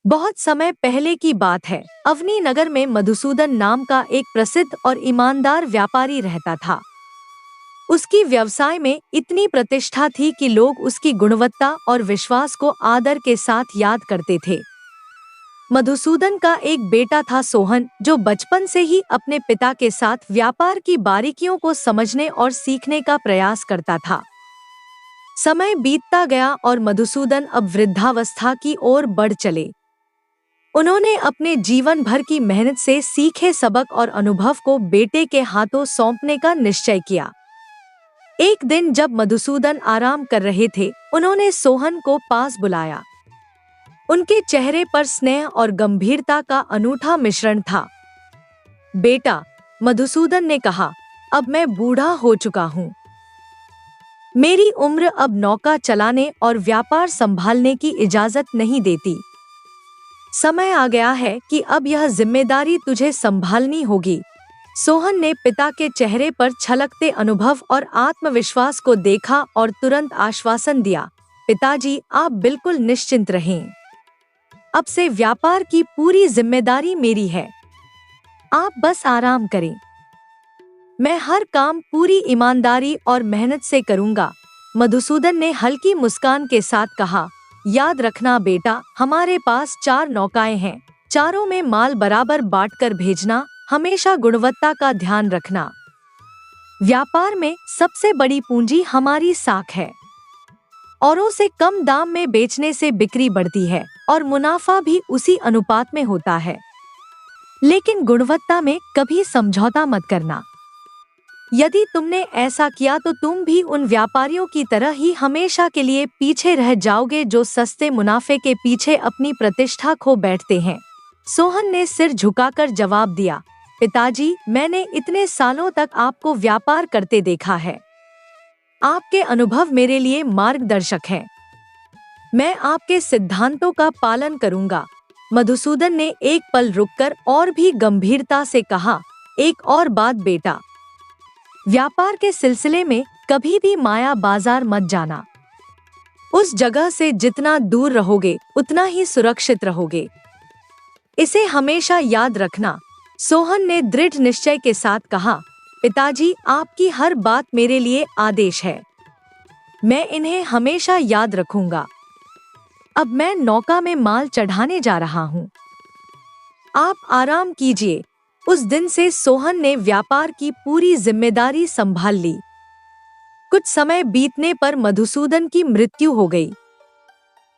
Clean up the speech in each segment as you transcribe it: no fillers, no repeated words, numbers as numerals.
बहुत समय पहले की बात है। अवनी नगर में मधुसूदन नाम का एक प्रसिद्ध और ईमानदार व्यापारी रहता था। उसकी व्यवसाय में इतनी प्रतिष्ठा थी कि लोग उसकी गुणवत्ता और विश्वास को आदर के साथ याद करते थे। मधुसूदन का एक बेटा था सोहन, जो बचपन से ही अपने पिता के साथ व्यापार की बारीकियों को समझने और सीखने का प्रयास करता था। समय बीतता गया और मधुसूदन अब वृद्धावस्था की ओर बढ़ चले। उन्होंने अपने जीवन भर की मेहनत से सीखे सबक और अनुभव को बेटे के हाथों सौंपने का निश्चय किया। एक दिन जब मधुसूदन आराम कर रहे थे, उन्होंने सोहन को पास बुलाया। उनके चेहरे पर स्नेह और गंभीरता का अनूठा मिश्रण था। बेटा, मधुसूदन ने कहा, अब मैं बूढ़ा हो चुका हूँ। मेरी उम्र अब नौका चलाने और व्यापार संभालने की इजाजत नहीं देती। समय आ गया है कि अब यह जिम्मेदारी तुझे संभालनी होगी। सोहन ने पिता के चेहरे पर छलकते अनुभव और आत्मविश्वास को देखा और तुरंत आश्वासन दिया, पिताजी, आप बिल्कुल निश्चिंत रहें। अब से व्यापार की पूरी जिम्मेदारी मेरी है। आप बस आराम करें। मैं हर काम पूरी ईमानदारी और मेहनत से करूंगा। मधुसूदन ने हल्की मुस्कान के साथ कहा, याद रखना बेटा, हमारे पास 4 नौकाएं हैं। चारों में माल बराबर बांटकर भेजना, हमेशा गुणवत्ता का ध्यान रखना। व्यापार में सबसे बड़ी पूंजी हमारी साख है। औरों से कम दाम में बेचने से बिक्री बढ़ती है और मुनाफा भी उसी अनुपात में होता है। लेकिन गुणवत्ता में कभी समझौता मत करना। यदि तुमने ऐसा किया तो तुम भी उन व्यापारियों की तरह ही हमेशा के लिए पीछे रह जाओगे जो सस्ते मुनाफे के पीछे अपनी प्रतिष्ठा खो बैठते हैं। सोहन ने सिर झुकाकर जवाब दिया, पिताजी, मैंने इतने सालों तक आपको व्यापार करते देखा है। आपके अनुभव मेरे लिए मार्गदर्शक हैं। मैं आपके सिद्धांतों का पालन करूंगा। मधुसूदन ने एक पल रुककर और भी गंभीरता से कहा, एक और बात बेटा, व्यापार के सिलसिले में कभी भी माया बाजार मत जाना। उस जगह से जितना दूर रहोगे उतना ही सुरक्षित रहोगे। इसे हमेशा याद रखना। सोहन ने दृढ़ निश्चय के साथ कहा, पिताजी, आपकी हर बात मेरे लिए आदेश है। मैं इन्हें हमेशा याद रखूंगा। अब मैं नौका में माल चढ़ाने जा रहा हूँ। आप आराम कीजिए। उस दिन से सोहन ने व्यापार की पूरी जिम्मेदारी संभाल ली। कुछ समय बीतने पर मधुसूदन की मृत्यु हो गई।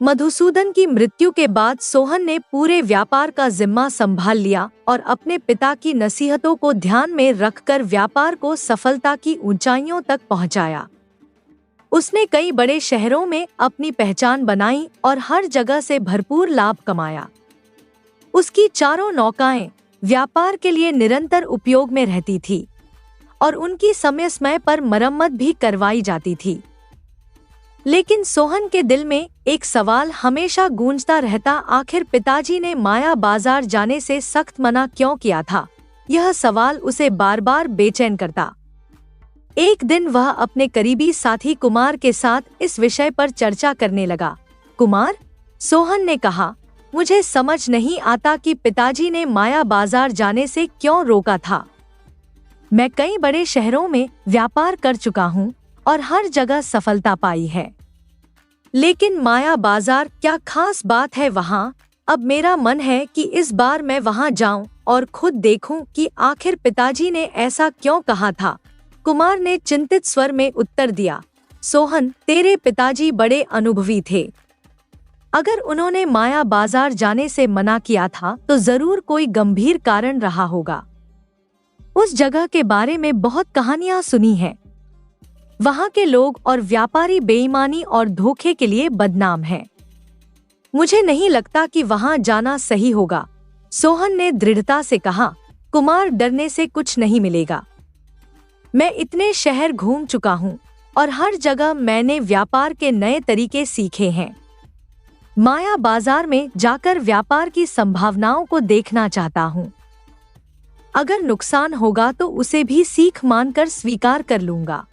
मधुसूदन की मृत्यु के बाद सोहन ने पूरे व्यापार का जिम्मा संभाल लिया और अपने पिता की नसीहतों को ध्यान में रखकर व्यापार को सफलता की ऊंचाइयों तक पहुंचाया। उसने कई बड़े शहरों में अपनी पहचान बनाई और हर जगह से भरपूर लाभ कमाया। उसकी चारों नौकाएं व्यापार के लिए निरंतर उपयोग में रहती थी और उनकी समय समय पर मरम्मत भी करवाई जाती थी। लेकिन सोहन के दिल में एक सवाल हमेशा गूंजता रहता, आखिर पिताजी ने माया बाजार जाने से सख्त मना क्यों किया था? यह सवाल उसे बार बार बेचैन करता। एक दिन वह अपने करीबी साथी कुमार के साथ इस विषय पर चर्चा करने लगा। कुमार, सोहन ने कहा, मुझे समझ नहीं आता कि पिताजी ने माया बाजार जाने से क्यों रोका था। मैं कई बड़े शहरों में व्यापार कर चुका हूँ और हर जगह सफलता पाई है। लेकिन माया बाजार क्या खास बात है वहाँ? अब मेरा मन है कि इस बार मैं वहाँ जाऊँ और खुद देखूँ कि आखिर पिताजी ने ऐसा क्यों कहा था। कुमार ने चिंतित स्वर में उत्तर दिया, सोहन, तेरे पिताजी बड़े अनुभवी थे। अगर उन्होंने माया बाजार जाने से मना किया था तो जरूर कोई गंभीर कारण रहा होगा। उस जगह के बारे में बहुत कहानियां सुनी हैं। वहां के लोग और व्यापारी बेईमानी और धोखे के लिए बदनाम हैं। मुझे नहीं लगता कि वहां जाना सही होगा। सोहन ने दृढ़ता से कहा, कुमार, डरने से कुछ नहीं मिलेगा। मैं इतने शहर घूम चुका हूँ और हर जगह मैंने व्यापार के नए तरीके सीखे हैं। माया बाजार में जाकर व्यापार की संभावनाओं को देखना चाहता हूँ। अगर नुकसान होगा तो उसे भी सीख मानकर स्वीकार कर लूंगा।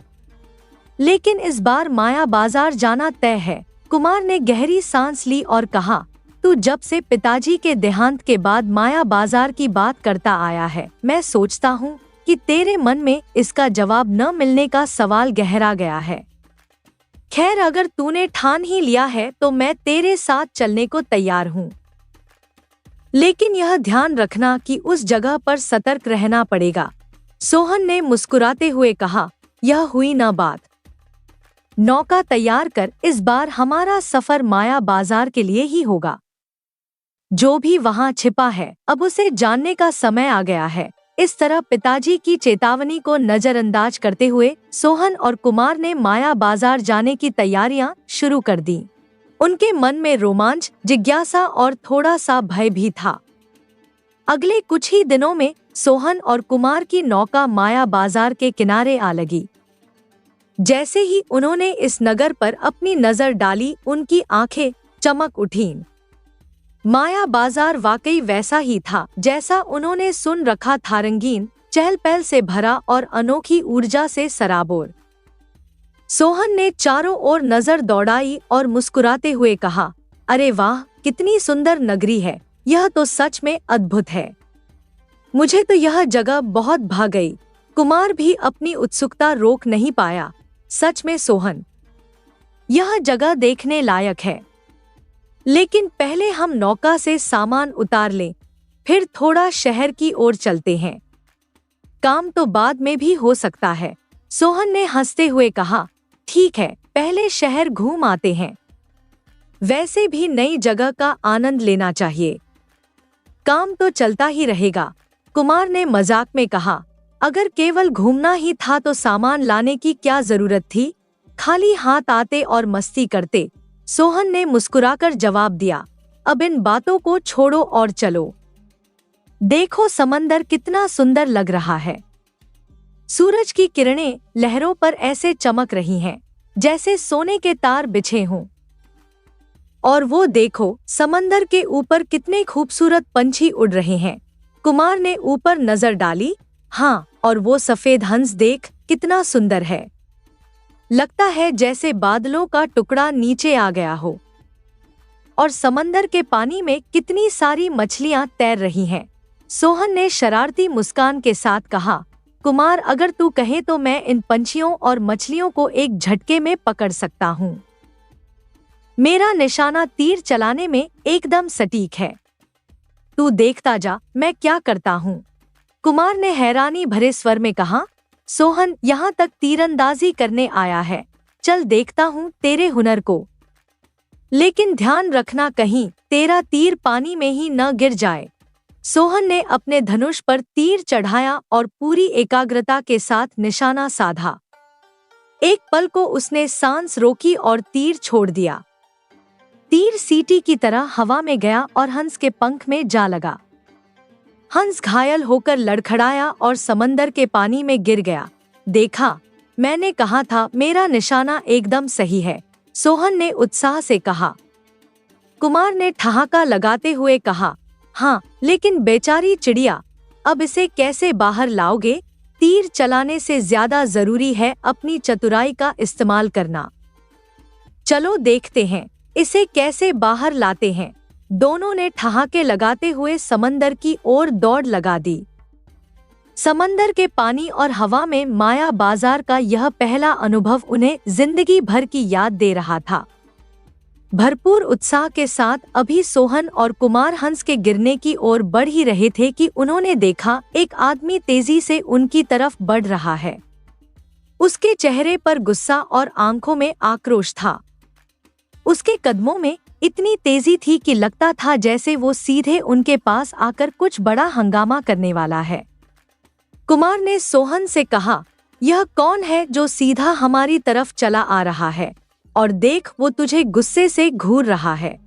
लेकिन इस बार माया बाजार जाना तय है। कुमार ने गहरी सांस ली और कहा, तू जब से पिताजी के देहांत के बाद माया बाजार की बात करता आया है, मैं सोचता हूँ कि तेरे मन में इसका जवाब न मिलने का सवाल गहरा गया है। खैर, अगर तूने ठान ही लिया है तो मैं तेरे साथ चलने को तैयार हूँ, लेकिन यह ध्यान रखना कि उस जगह पर सतर्क रहना पड़ेगा। सोहन ने मुस्कुराते हुए कहा, यह हुई ना बात। नौका तैयार कर, इस बार हमारा सफर माया बाजार के लिए ही होगा। जो भी वहां छिपा है अब उसे जानने का समय आ गया है। इस तरह पिताजी की चेतावनी को नजरअंदाज करते हुए सोहन और कुमार ने माया बाजार जाने की तैयारियां शुरू कर दी। उनके मन में रोमांच, जिज्ञासा और थोड़ा सा भय भी था। अगले कुछ ही दिनों में सोहन और कुमार की नौका माया बाजार के किनारे आ लगी। जैसे ही उन्होंने इस नगर पर अपनी नजर डाली, उनकी आंखें चमक उठीं। माया बाजार वाकई वैसा ही था जैसा उन्होंने सुन रखा था, रंगीन, चहल पहल से भरा और अनोखी ऊर्जा से सराबोर। सोहन ने चारों ओर नजर दौड़ाई और मुस्कुराते हुए कहा, अरे वाह, कितनी सुंदर नगरी है, यह तो सच में अद्भुत है। मुझे तो यह जगह बहुत भा गई। कुमार भी अपनी उत्सुकता रोक नहीं पाया। सच में सोहन, यह जगह देखने लायक है, लेकिन पहले हम नौका से सामान उतार लें, फिर थोड़ा शहर की ओर चलते हैं। काम तो बाद में भी हो सकता है। सोहन ने हंसते हुए कहा, ठीक है, पहले शहर घूम आते हैं। वैसे भी नई जगह का आनंद लेना चाहिए। काम तो चलता ही रहेगा। कुमार ने मजाक में कहा, अगर केवल घूमना ही था तो सामान लाने की क्या जरूरत थी, खाली हाथ आते और मस्ती करते। सोहन ने मुस्कुराकर जवाब दिया, अब इन बातों को छोड़ो और चलो। देखो, समंदर कितना सुंदर लग रहा है। सूरज की किरणें लहरों पर ऐसे चमक रही हैं जैसे सोने के तार बिछे हों। और वो देखो, समंदर के ऊपर कितने खूबसूरत पंछी उड़ रहे हैं। कुमार ने ऊपर नजर डाली। हाँ, और वो सफेद हंस देख, कितना सुंदर है। लगता है जैसे बादलों का टुकड़ा नीचे आ गया हो। और समंदर के पानी में कितनी सारी मछलियां तैर रही हैं। सोहन ने शरारती मुस्कान के साथ कहा, कुमार, अगर तू कहे तो मैं इन पंछियों और मछलियों को एक झटके में पकड़ सकता हूँ। मेरा निशाना तीर चलाने में एकदम सटीक है। तू देखता जा मैं क्या करता हूँ। कुमार ने हैरानी भरे स्वर में कहा, सोहन यहाँ तक तीरंदाजी करने आया है, चल देखता हूँ तेरे हुनर को। लेकिन ध्यान रखना कहीं तेरा तीर पानी में ही न गिर जाए। सोहन ने अपने धनुष पर तीर चढ़ाया और पूरी एकाग्रता के साथ निशाना साधा। एक पल को उसने सांस रोकी और तीर छोड़ दिया। तीर सीटी की तरह हवा में गया और हंस के पंख में जा लगा। हंस घायल होकर लड़खड़ाया और समंदर के पानी में गिर गया। देखा, मैंने कहा था मेरा निशाना एकदम सही है, सोहन ने उत्साह से कहा। कुमार ने ठहाका लगाते हुए कहा, हाँ, लेकिन बेचारी चिड़िया, अब इसे कैसे बाहर लाओगे? तीर चलाने से ज्यादा जरूरी है अपनी चतुराई का इस्तेमाल करना। चलो देखते हैं इसे कैसे बाहर लाते हैं। दोनों ने ठहाके लगाते हुए समंदर की ओर दौड़ लगा दी। समंदर के पानी और हवा में माया बाजार का यह पहला अनुभव उन्हें जिंदगी भर की याद दे रहा था। भरपूर उत्साह के साथ अभी सोहन और कुमार हंस के गिरने की ओर बढ़ ही रहे थे कि उन्होंने देखा एक आदमी तेजी से उनकी तरफ बढ़ रहा है। उसके चेहरे पर गुस्सा और आंखों में आक्रोश था। उसके कदमों में इतनी तेजी थी कि लगता था जैसे वो सीधे उनके पास आकर कुछ बड़ा हंगामा करने वाला है। कुमार ने सोहन से कहा, यह कौन है जो सीधा हमारी तरफ चला आ रहा है? और देख, वो तुझे गुस्से से घूर रहा है।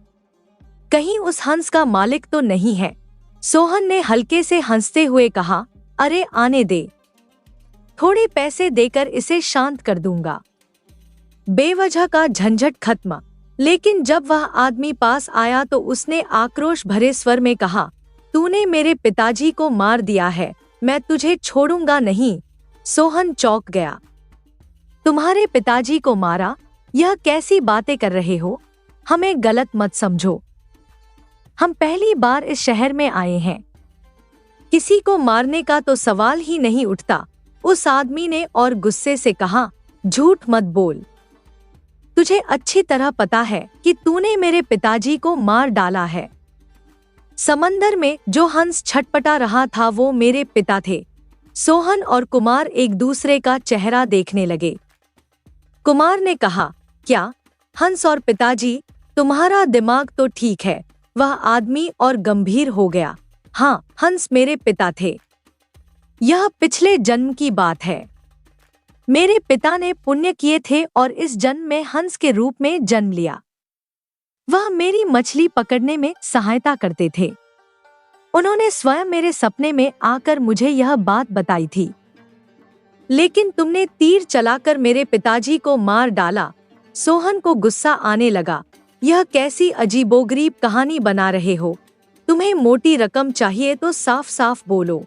कहीं उस हंस का मालिक तो नहीं है? सोहन ने हल्के से हंसते हुए कहा, अरे आने दे, थोड़े पैसे देकर इसे शांत कर दूंगा। बेवजह का झंझट खत्म। लेकिन जब वह आदमी पास आया तो उसने आक्रोश भरे स्वर में कहा, तूने मेरे पिताजी को मार दिया है, मैं तुझे छोड़ूंगा नहीं। सोहन चौंक गया। तुम्हारे पिताजी को मारा? यह कैसी बातें कर रहे हो? हमें गलत मत समझो। हम पहली बार इस शहर में आए हैं। किसी को मारने का तो सवाल ही नहीं उठता, उस आदमी ने और गुस्से से कहा। झूठ मत बोल, तुझे अच्छी तरह पता है कि तूने मेरे पिताजी को मार डाला है। समंदर में जो हंस छटपटा रहा था वो मेरे पिता थे। सोहन और कुमार एक दूसरे का चेहरा देखने लगे। कुमार ने कहा, क्या हंस और पिताजी, तुम्हारा दिमाग तो ठीक है। वह आदमी और गंभीर हो गया। हाँ, हंस मेरे पिता थे। यह पिछले जन्म की बात है। मेरे पिता ने पुण्य किए थे और इस जन्म में हंस के रूप में जन्म लिया। वह मेरी मछली पकड़ने में सहायता करते थे। उन्होंने स्वयं मेरे सपने में आकर मुझे यह बात बताई थी। लेकिन तुमने तीर चलाकर मेरे पिताजी को मार डाला। सोहन को गुस्सा आने लगा। यह कैसी अजीबोगरीब कहानी बना रहे हो? तुम्हें मोटी रकम चाहिए तो साफ साफ बोलो।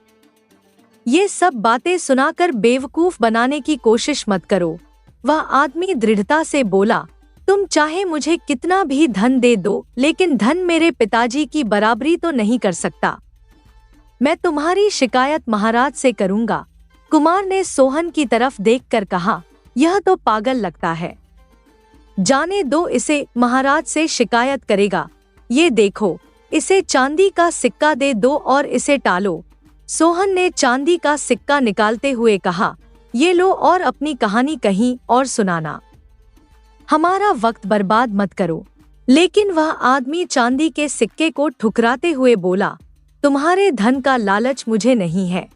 ये सब बातें सुनाकर बेवकूफ बनाने की कोशिश मत करो। वह आदमी दृढ़ता से बोला, तुम चाहे मुझे कितना भी धन दे दो, लेकिन धन मेरे पिताजी की बराबरी तो नहीं कर सकता। मैं तुम्हारी शिकायत महाराज से करूंगा। कुमार ने सोहन की तरफ देखकर कहा, यह तो पागल लगता है। जाने दो इसे, महाराज से शिकायत करेगा। ये देखो, इसे चांदी का सिक्का दे दो और इसे टालो। सोहन ने चांदी का सिक्का निकालते हुए कहा, ये लो और अपनी कहानी कहीं और सुनाना। हमारा वक्त बर्बाद मत करो। लेकिन वह आदमी चांदी के सिक्के को ठुकराते हुए बोला, तुम्हारे धन का लालच मुझे नहीं है।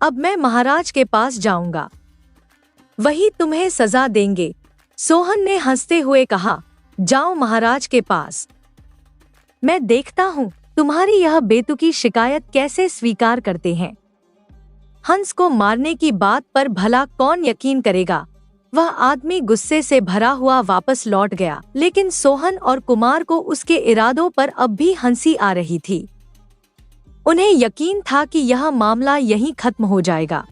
अब मैं महाराज के पास जाऊंगा, वही तुम्हें सजा देंगे। सोहन ने हंसते हुए कहा, जाओ महाराज के पास। मैं देखता हूँ तुम्हारी यह बेतुकी शिकायत कैसे स्वीकार करते हैं। हंस को मारने की बात पर भला कौन यकीन करेगा? वह आदमी गुस्से से भरा हुआ वापस लौट गया, लेकिन सोहन और कुमार को उसके इरादों पर अब भी हंसी आ रही थी। उन्हें यकीन था कि यह मामला यहीं खत्म हो जाएगा।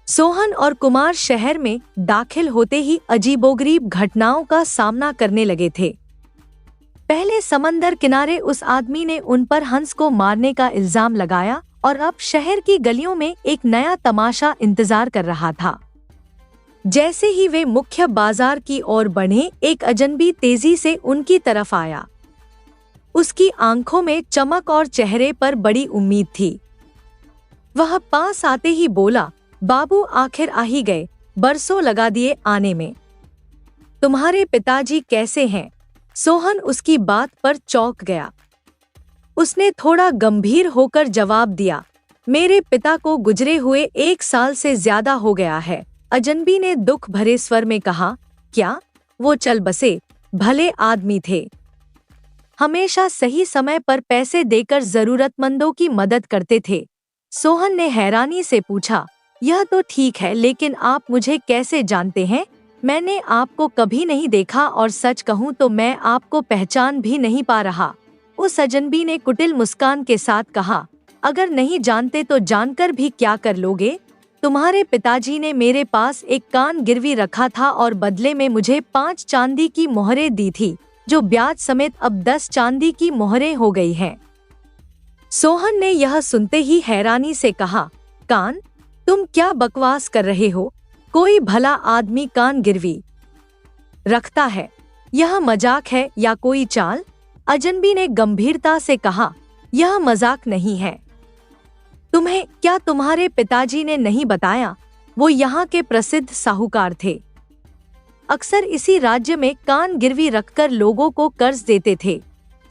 सोहन और कुमार शहर में दाखिल होते ही अजीबोगरीब घटनाओं का सामना करने लगे थे। पहले समंदर किनारे उस आदमी ने उन पर हंस को मारने का इल्जाम लगाया और अब शहर की गलियों में एक नया तमाशा इंतजार कर रहा था। जैसे ही वे मुख्य बाजार की ओर बढ़े, एक अजनबी तेजी से उनकी तरफ आया। उसकी आंखों में चमक और चेहरे पर बड़ी उम्मीद थी। वह पास आते ही बोला, बाबू आखिर आ ही गए, बरसों लगा दिए आने में। तुम्हारे पिताजी कैसे हैं? सोहन उसकी बात पर चौंक गया। उसने थोड़ा गंभीर होकर जवाब दिया, मेरे पिता को गुजरे हुए 1 साल से ज्यादा हो गया है। अजनबी ने दुख भरे स्वर में कहा, क्या? वो चल बसे, भले आदमी थे। हमेशा सही समय पर पैसे देकर जरूरतमंदों की मदद करते थे। सोहन ने हैरानी से पूछा, यह तो ठीक है, लेकिन आप मुझे कैसे जानते हैं? मैंने आपको कभी नहीं देखा और सच कहूँ तो मैं आपको पहचान भी नहीं पा रहा। उस अजनबी ने कुटिल मुस्कान के साथ कहा, अगर नहीं जानते तो जानकर भी क्या कर लोगे? तुम्हारे पिताजी ने मेरे पास एक कान गिरवी रखा था और बदले में मुझे 5 चांदी की मोहरें दी थी, जो ब्याज समेत अब 10 चांदी की मोहरें हो गई हैं। सोहन ने यह सुनते ही हैरानी से कहा, कान? तुम क्या बकवास कर रहे हो? कोई भला आदमी कान गिरवी रखता है? यह मजाक है या कोई चाल? अजनबी ने गंभीरता से कहा, यह मजाक नहीं है। तुम्हें क्या तुम्हारे पिताजी ने नहीं बताया? वो यहाँ के प्रसिद्ध साहूकार थे। अक्सर इसी राज्य में कान गिरवी रखकर लोगों को कर्ज देते थे।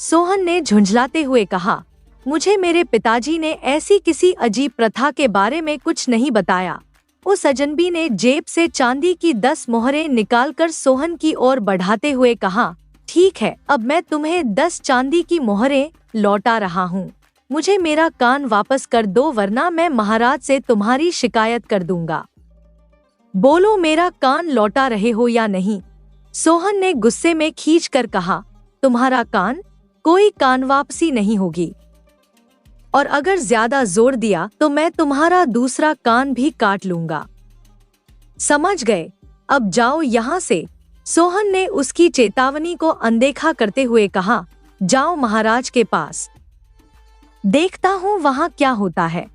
सोहन ने झुंझलाते हुए कहा, मुझे मेरे पिताजी ने ऐसी किसी अजीब प्रथा के बारे में कुछ नहीं बताया। उस अजनबी ने जेब से चांदी की 10 मोहरें निकालकर सोहन की ओर बढ़ाते हुए कहा, ठीक है, अब मैं तुम्हें 10 चांदी की मोहरें लौटा रहा हूँ। मुझे मेरा कान वापस कर दो, वरना मैं महाराज से तुम्हारी शिकायत कर दूंगा। बोलो, मेरा कान लौटा रहे हो या नहीं? सोहन ने गुस्से में खींचकर कहा, तुम्हारा कान? कोई कान वापसी नहीं होगी, और अगर ज्यादा जोर दिया तो मैं तुम्हारा दूसरा कान भी काट लूंगा। समझ गए? अब जाओ यहाँ से। सोहन ने उसकी चेतावनी को अनदेखा करते हुए कहा, जाओ महाराज के पास, देखता हूँ वहाँ क्या होता है।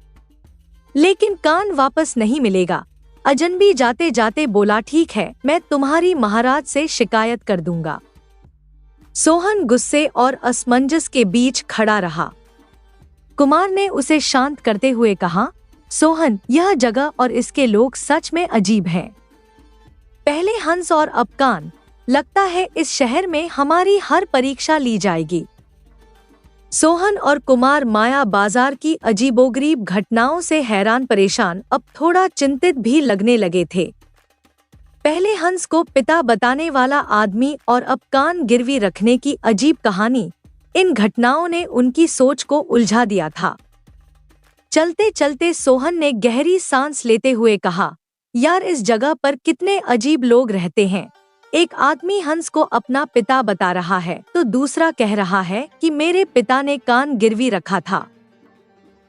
लेकिन कान वापस नहीं मिलेगा। अजनबी जाते जाते बोला, ठीक है, मैं तुम्हारी महाराज से शिकायत कर दूंगा। सोहन गुस्से और असमंजस के बीच खड़ा रहा। कुमार ने उसे शांत करते हुए कहा, सोहन, यह जगह और इसके लोग सच में अजीब हैं। पहले हंस और अब कान। लगता है इस शहर में हमारी हर परीक्षा ली जाएगी। सोहन और कुमार माया बाजार की अजीबोगरीब घटनाओं से हैरान परेशान, अब थोड़ा चिंतित भी लगने लगे थे। पहले हंस को पिता बताने वाला आदमी और अब कान गिरवी रखने की अजीब कहानी, इन घटनाओं ने उनकी सोच को उलझा दिया था। चलते चलते सोहन ने गहरी सांस लेते हुए कहा, यार, इस जगह पर कितने अजीब लोग रहते हैं। एक आदमी हंस को अपना पिता बता रहा है तो दूसरा कह रहा है कि मेरे पिता ने कान गिरवी रखा था।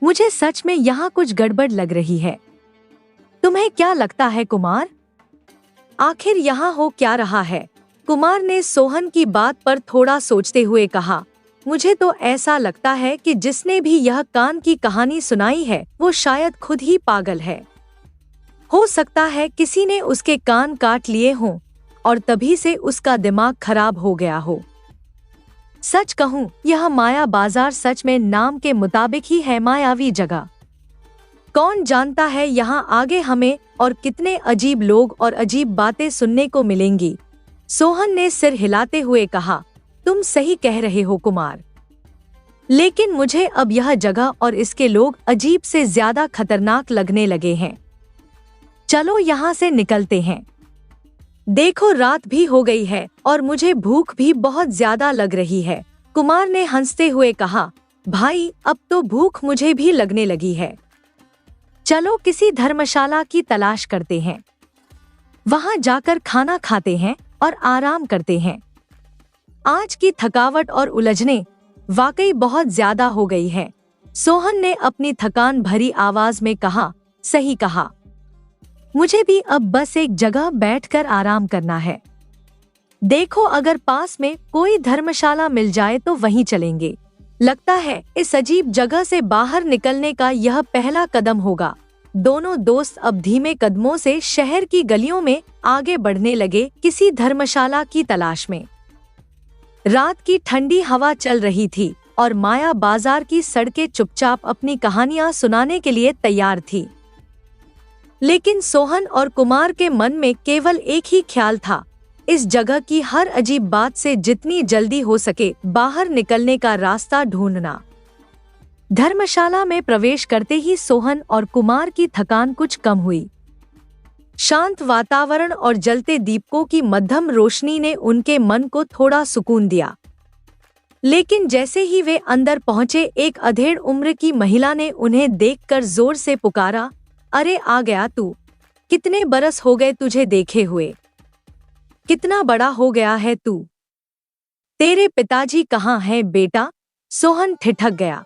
मुझे सच में यहाँ कुछ गड़बड़ लग रही है। तुम्हें क्या लगता है कुमार? आखिर यहाँ हो क्या रहा है? कुमार ने सोहन की बात पर थोड़ा सोचते हुए कहा, मुझे तो ऐसा लगता है कि जिसने भी यह कान की कहानी सुनाई है वो शायद खुद ही पागल है। हो सकता है किसी ने उसके कान काट लिए हों और तभी से उसका दिमाग खराब हो गया हो। सच कहूँ, यह माया बाजार सच में नाम के मुताबिक ही है मायावी जगह। कौन जानता है यहाँ आगे हमें और कितने अजीब लोग और अजीब बातें सुनने को मिलेंगी। सोहन ने सिर हिलाते हुए कहा, तुम सही कह रहे हो कुमार, लेकिन मुझे अब यह जगह और इसके लोग अजीब से ज्यादा खतरनाक लगने लगे हैं। चलो यहाँ से निकलते हैं। देखो, रात भी हो गई है और मुझे भूख भी बहुत ज्यादा लग रही है। कुमार ने हंसते हुए कहा, भाई, अब तो भूख मुझे भी लगने लगी है। चलो किसी धर्मशाला की तलाश करते हैं, वहां जाकर खाना खाते हैं और आराम करते हैं। आज की थकावट और उलझने वाकई बहुत ज्यादा हो गई है। सोहन ने अपनी थकान भरी आवाज में कहा, सही कहा, मुझे भी अब बस एक जगह बैठकर आराम करना है। देखो, अगर पास में कोई धर्मशाला मिल जाए तो वहीं चलेंगे। लगता है इस अजीब जगह से बाहर निकलने का यह पहला कदम होगा। दोनों दोस्त अब धीमे कदमों से शहर की गलियों में आगे बढ़ने लगे, किसी धर्मशाला की तलाश में। रात की ठंडी हवा चल रही थी और माया बाजार की सड़कें चुपचाप अपनी कहानियां सुनाने के लिए तैयार थी। लेकिन सोहन और कुमार के मन में केवल एक ही ख्याल था, इस जगह की हर अजीब बात से जितनी जल्दी हो सके बाहर निकलने का रास्ता ढूंढना। धर्मशाला में प्रवेश करते ही सोहन और कुमार की थकान कुछ कम हुई। शांत वातावरण और जलते दीपकों की मध्यम रोशनी ने उनके मन को थोड़ा सुकून दिया। लेकिन जैसे ही वे अंदर पहुंचे, एक अधेड़ उम्र की महिला ने उन्हें देखकर जोर से पुकारा, अरे आ गया तू? कितने बरस हो गए तुझे देखे हुए? कितना बड़ा हो गया है तू? तेरे पिताजी कहाँ हैं बेटा? सोहन ठिठक गया।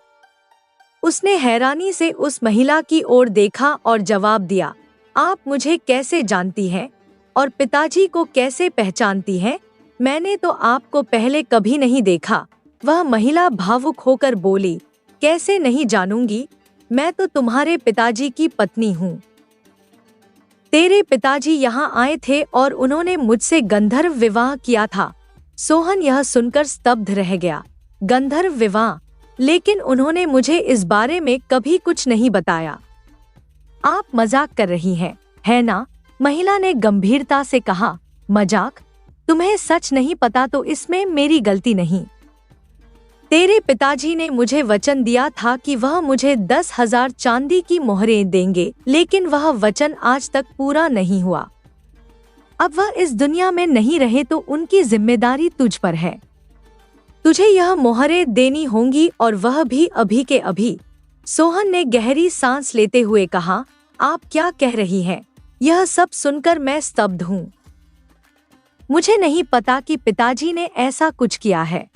उसने हैरानी से उस महिला की ओर देखा और जवाब दिया, आप मुझे कैसे जानती हैं और पिताजी को कैसे पहचानती हैं? मैंने तो आपको पहले कभी नहीं देखा। वह महिला भावुक होकर बोली, कैसे नहीं जानूंगी, मैं तो तुम्हारे पिताजी की पत्नी हूँ। तेरे पिताजी यहाँ आए थे और उन्होंने मुझसे गंधर्व विवाह किया था। सोहन यह सुनकर स्तब्ध रह गया। गंधर्व विवाह? लेकिन उन्होंने मुझे इस बारे में कभी कुछ नहीं बताया। आप मजाक कर रही हैं, है ना? महिला ने गंभीरता से कहा, मजाक? तुम्हें सच नहीं पता तो इसमें मेरी गलती नहीं। तेरे पिताजी ने मुझे वचन दिया था कि वह मुझे 10,000 चांदी की मोहरें देंगे, लेकिन वह वचन आज तक पूरा नहीं हुआ। अब वह इस दुनिया में नहीं रहे तो उनकी जिम्मेदारी तुझ पर है। तुझे यह मोहरें देनी होंगी और वह भी अभी के अभी। सोहन ने गहरी सांस लेते हुए कहा, आप क्या कह रही हैं? यह सब सुनकर मैं स्तब्ध हूँ। मुझे नहीं पता कि पिताजी ने ऐसा कुछ किया है।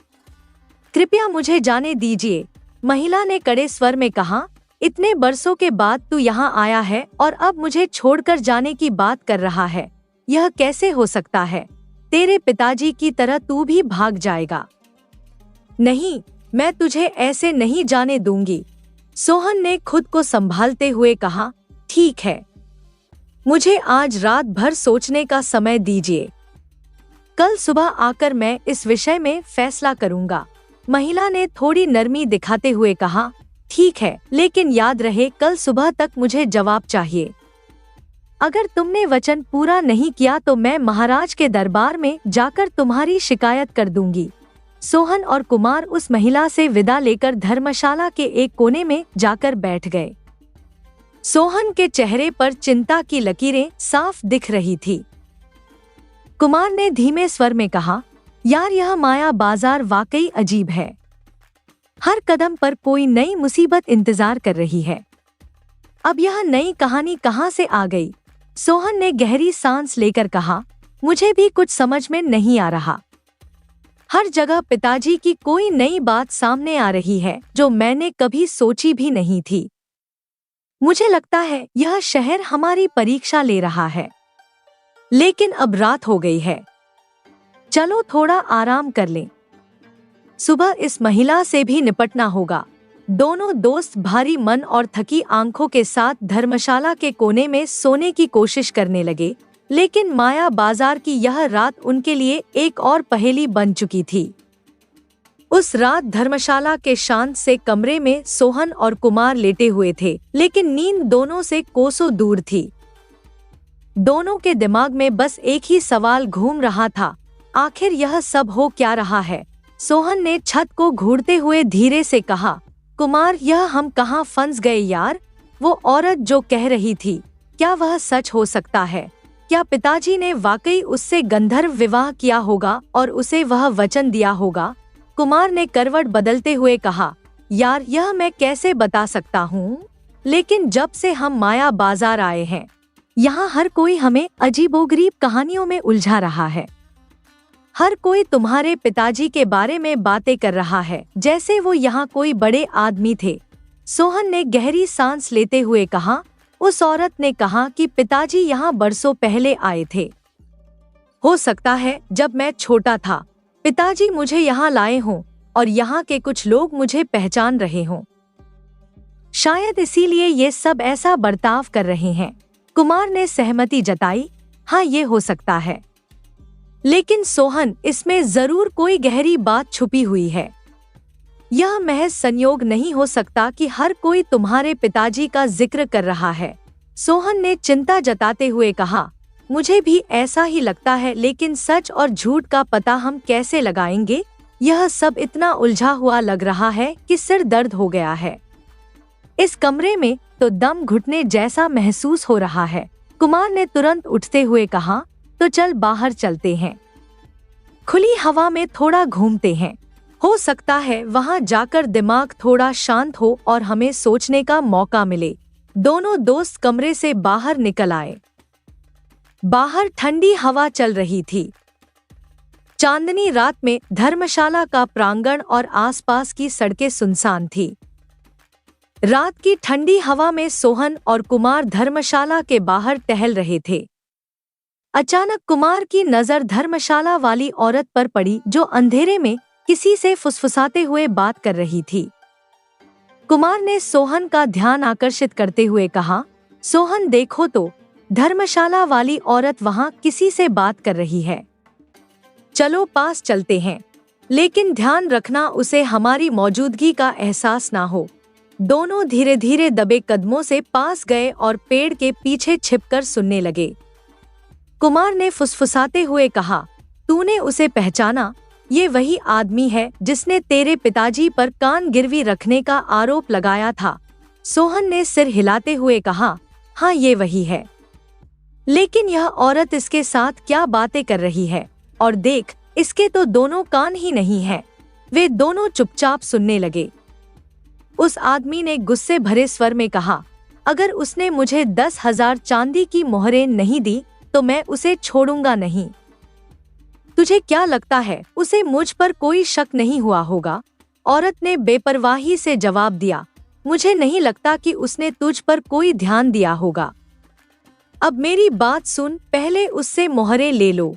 कृपया मुझे जाने दीजिए, महिला ने कड़े स्वर में कहा। इतने बरसों के बाद तू यहाँ आया है और अब मुझे छोड़कर जाने की बात कर रहा है। यह कैसे हो सकता है? तेरे पिताजी की तरह तू भी भाग जाएगा। नहीं, मैं तुझे ऐसे नहीं जाने दूंगी। सोहन ने खुद को संभालते हुए कहा, ठीक है, मुझे आज रात भर सोचने का समय दीजिए। कल सुबह आकर मैं इस विषय में फैसला करूंगा। महिला ने थोड़ी नरमी दिखाते हुए कहा, ठीक है, लेकिन याद रहे कल सुबह तक मुझे जवाब चाहिए। अगर तुमने वचन पूरा नहीं किया तो मैं महाराज के दरबार में जाकर तुम्हारी शिकायत कर दूंगी। सोहन और कुमार उस महिला से विदा लेकर धर्मशाला के एक कोने में जाकर बैठ गए। सोहन के चेहरे पर चिंता की लकीरें साफ दिख रही थी। कुमार ने धीमे स्वर में कहा, यार यह माया बाजार वाकई अजीब है। हर कदम पर कोई नई मुसीबत इंतजार कर रही है। अब यह नई कहानी कहाँ से आ गई? सोहन ने गहरी सांस लेकर कहा, मुझे भी कुछ समझ में नहीं आ रहा। हर जगह पिताजी की कोई नई बात सामने आ रही है जो मैंने कभी सोची भी नहीं थी। मुझे लगता है यह शहर हमारी परीक्षा ले रहा है। लेकिन अब रात हो गई है, चलो थोड़ा आराम कर लें। सुबह इस महिला से भी निपटना होगा। दोनों दोस्त भारी मन और थकी आंखों के साथ धर्मशाला के कोने में सोने की कोशिश करने लगे, लेकिन माया बाजार की यह रात उनके लिए एक और पहेली बन चुकी थी। उस रात धर्मशाला के शांत से कमरे में सोहन और कुमार लेटे हुए थे, लेकिन नींद दोनों से कोसों दूर थी। दोनों के दिमाग में बस एक ही सवाल घूम रहा था, आखिर यह सब हो क्या रहा है? सोहन ने छत को घूरते हुए धीरे से कहा, कुमार, यह हम कहाँ फंस गए यार? वो औरत जो कह रही थी, क्या वह सच हो सकता है? क्या पिताजी ने वाकई उससे गंधर्व विवाह किया होगा और उसे वह वचन दिया होगा? कुमार ने करवट बदलते हुए कहा, यार यह मैं कैसे बता सकता हूँ, लेकिन जब से हम माया बाजार आए हैं, यहाँ हर कोई हमें अजीबोगरीब कहानियों में उलझा रहा है। हर कोई तुम्हारे पिताजी के बारे में बातें कर रहा है, जैसे वो यहाँ कोई बड़े आदमी थे। सोहन ने गहरी सांस लेते हुए कहा, उस औरत ने कहा कि पिताजी यहाँ बरसों पहले आए थे। हो सकता है जब मैं छोटा था पिताजी मुझे यहाँ लाए हों और यहाँ के कुछ लोग मुझे पहचान रहे हों। शायद इसीलिए ये सब ऐसा बर्ताव कर रहे हैं। कुमार ने सहमति जताई, हाँ ये हो सकता है। लेकिन सोहन, इसमें जरूर कोई गहरी बात छुपी हुई है। यह महज संयोग नहीं हो सकता कि हर कोई तुम्हारे पिताजी का जिक्र कर रहा है। सोहन ने चिंता जताते हुए कहा, मुझे भी ऐसा ही लगता है, लेकिन सच और झूठ का पता हम कैसे लगाएंगे? यह सब इतना उलझा हुआ लग रहा है कि सिर दर्द हो गया है। इस कमरे में तो दम घुटने जैसा महसूस हो रहा है। कुमार ने तुरंत उठते हुए कहा, तो चल बाहर चलते हैं, खुली हवा में थोड़ा घूमते हैं। हो सकता है वहां जाकर दिमाग थोड़ा शांत हो और हमें सोचने का मौका मिले। दोनों दोस्त कमरे से बाहर निकल आए। बाहर ठंडी हवा चल रही थी। चांदनी रात में धर्मशाला का प्रांगण और आसपास की सड़कें सुनसान थी। रात की ठंडी हवा में सोहन और कुमार धर्मशाला के बाहर टहल रहे थे। अचानक कुमार की नजर धर्मशाला वाली औरत पर पड़ी जो अंधेरे में किसी से फुसफुसाते हुए बात कर रही थी। कुमार ने सोहन का ध्यान आकर्षित करते हुए कहा, सोहन देखो तो, धर्मशाला वाली औरत वहां किसी से बात कर रही है। चलो पास चलते हैं, लेकिन ध्यान रखना उसे हमारी मौजूदगी का एहसास ना हो। दोनों धीरे धीरे दबे कदमों से पास गए और पेड़ के पीछे छिपकर सुनने लगे। कुमार ने फुसफुसाते हुए कहा, तूने उसे पहचाना? ये वही आदमी है जिसने तेरे पिताजी पर कान गिरवी रखने का आरोप लगाया था। सोहन ने सिर हिलाते हुए कहा, हाँ ये वही है। लेकिन यह औरत इसके साथ क्या बातें कर रही है? और देख, इसके तो दोनों कान ही नहीं हैं। वे दोनों चुपचाप सुनने लगे। उस आदमी ने गुस्से भरे स्वर में कहा, अगर उसने मुझे 10,000 चांदी की मोहरें नहीं दी तो मैं उसे छोड़ूंगा नहीं। तुझे क्या लगता है उसे मुझ पर कोई शक नहीं हुआ होगा? औरत ने बेपरवाही से जवाब दिया, मुझे नहीं लगता कि उसने तुझ पर कोई ध्यान दिया होगा। अब मेरी बात सुन, पहले उससे मोहरें ले लो,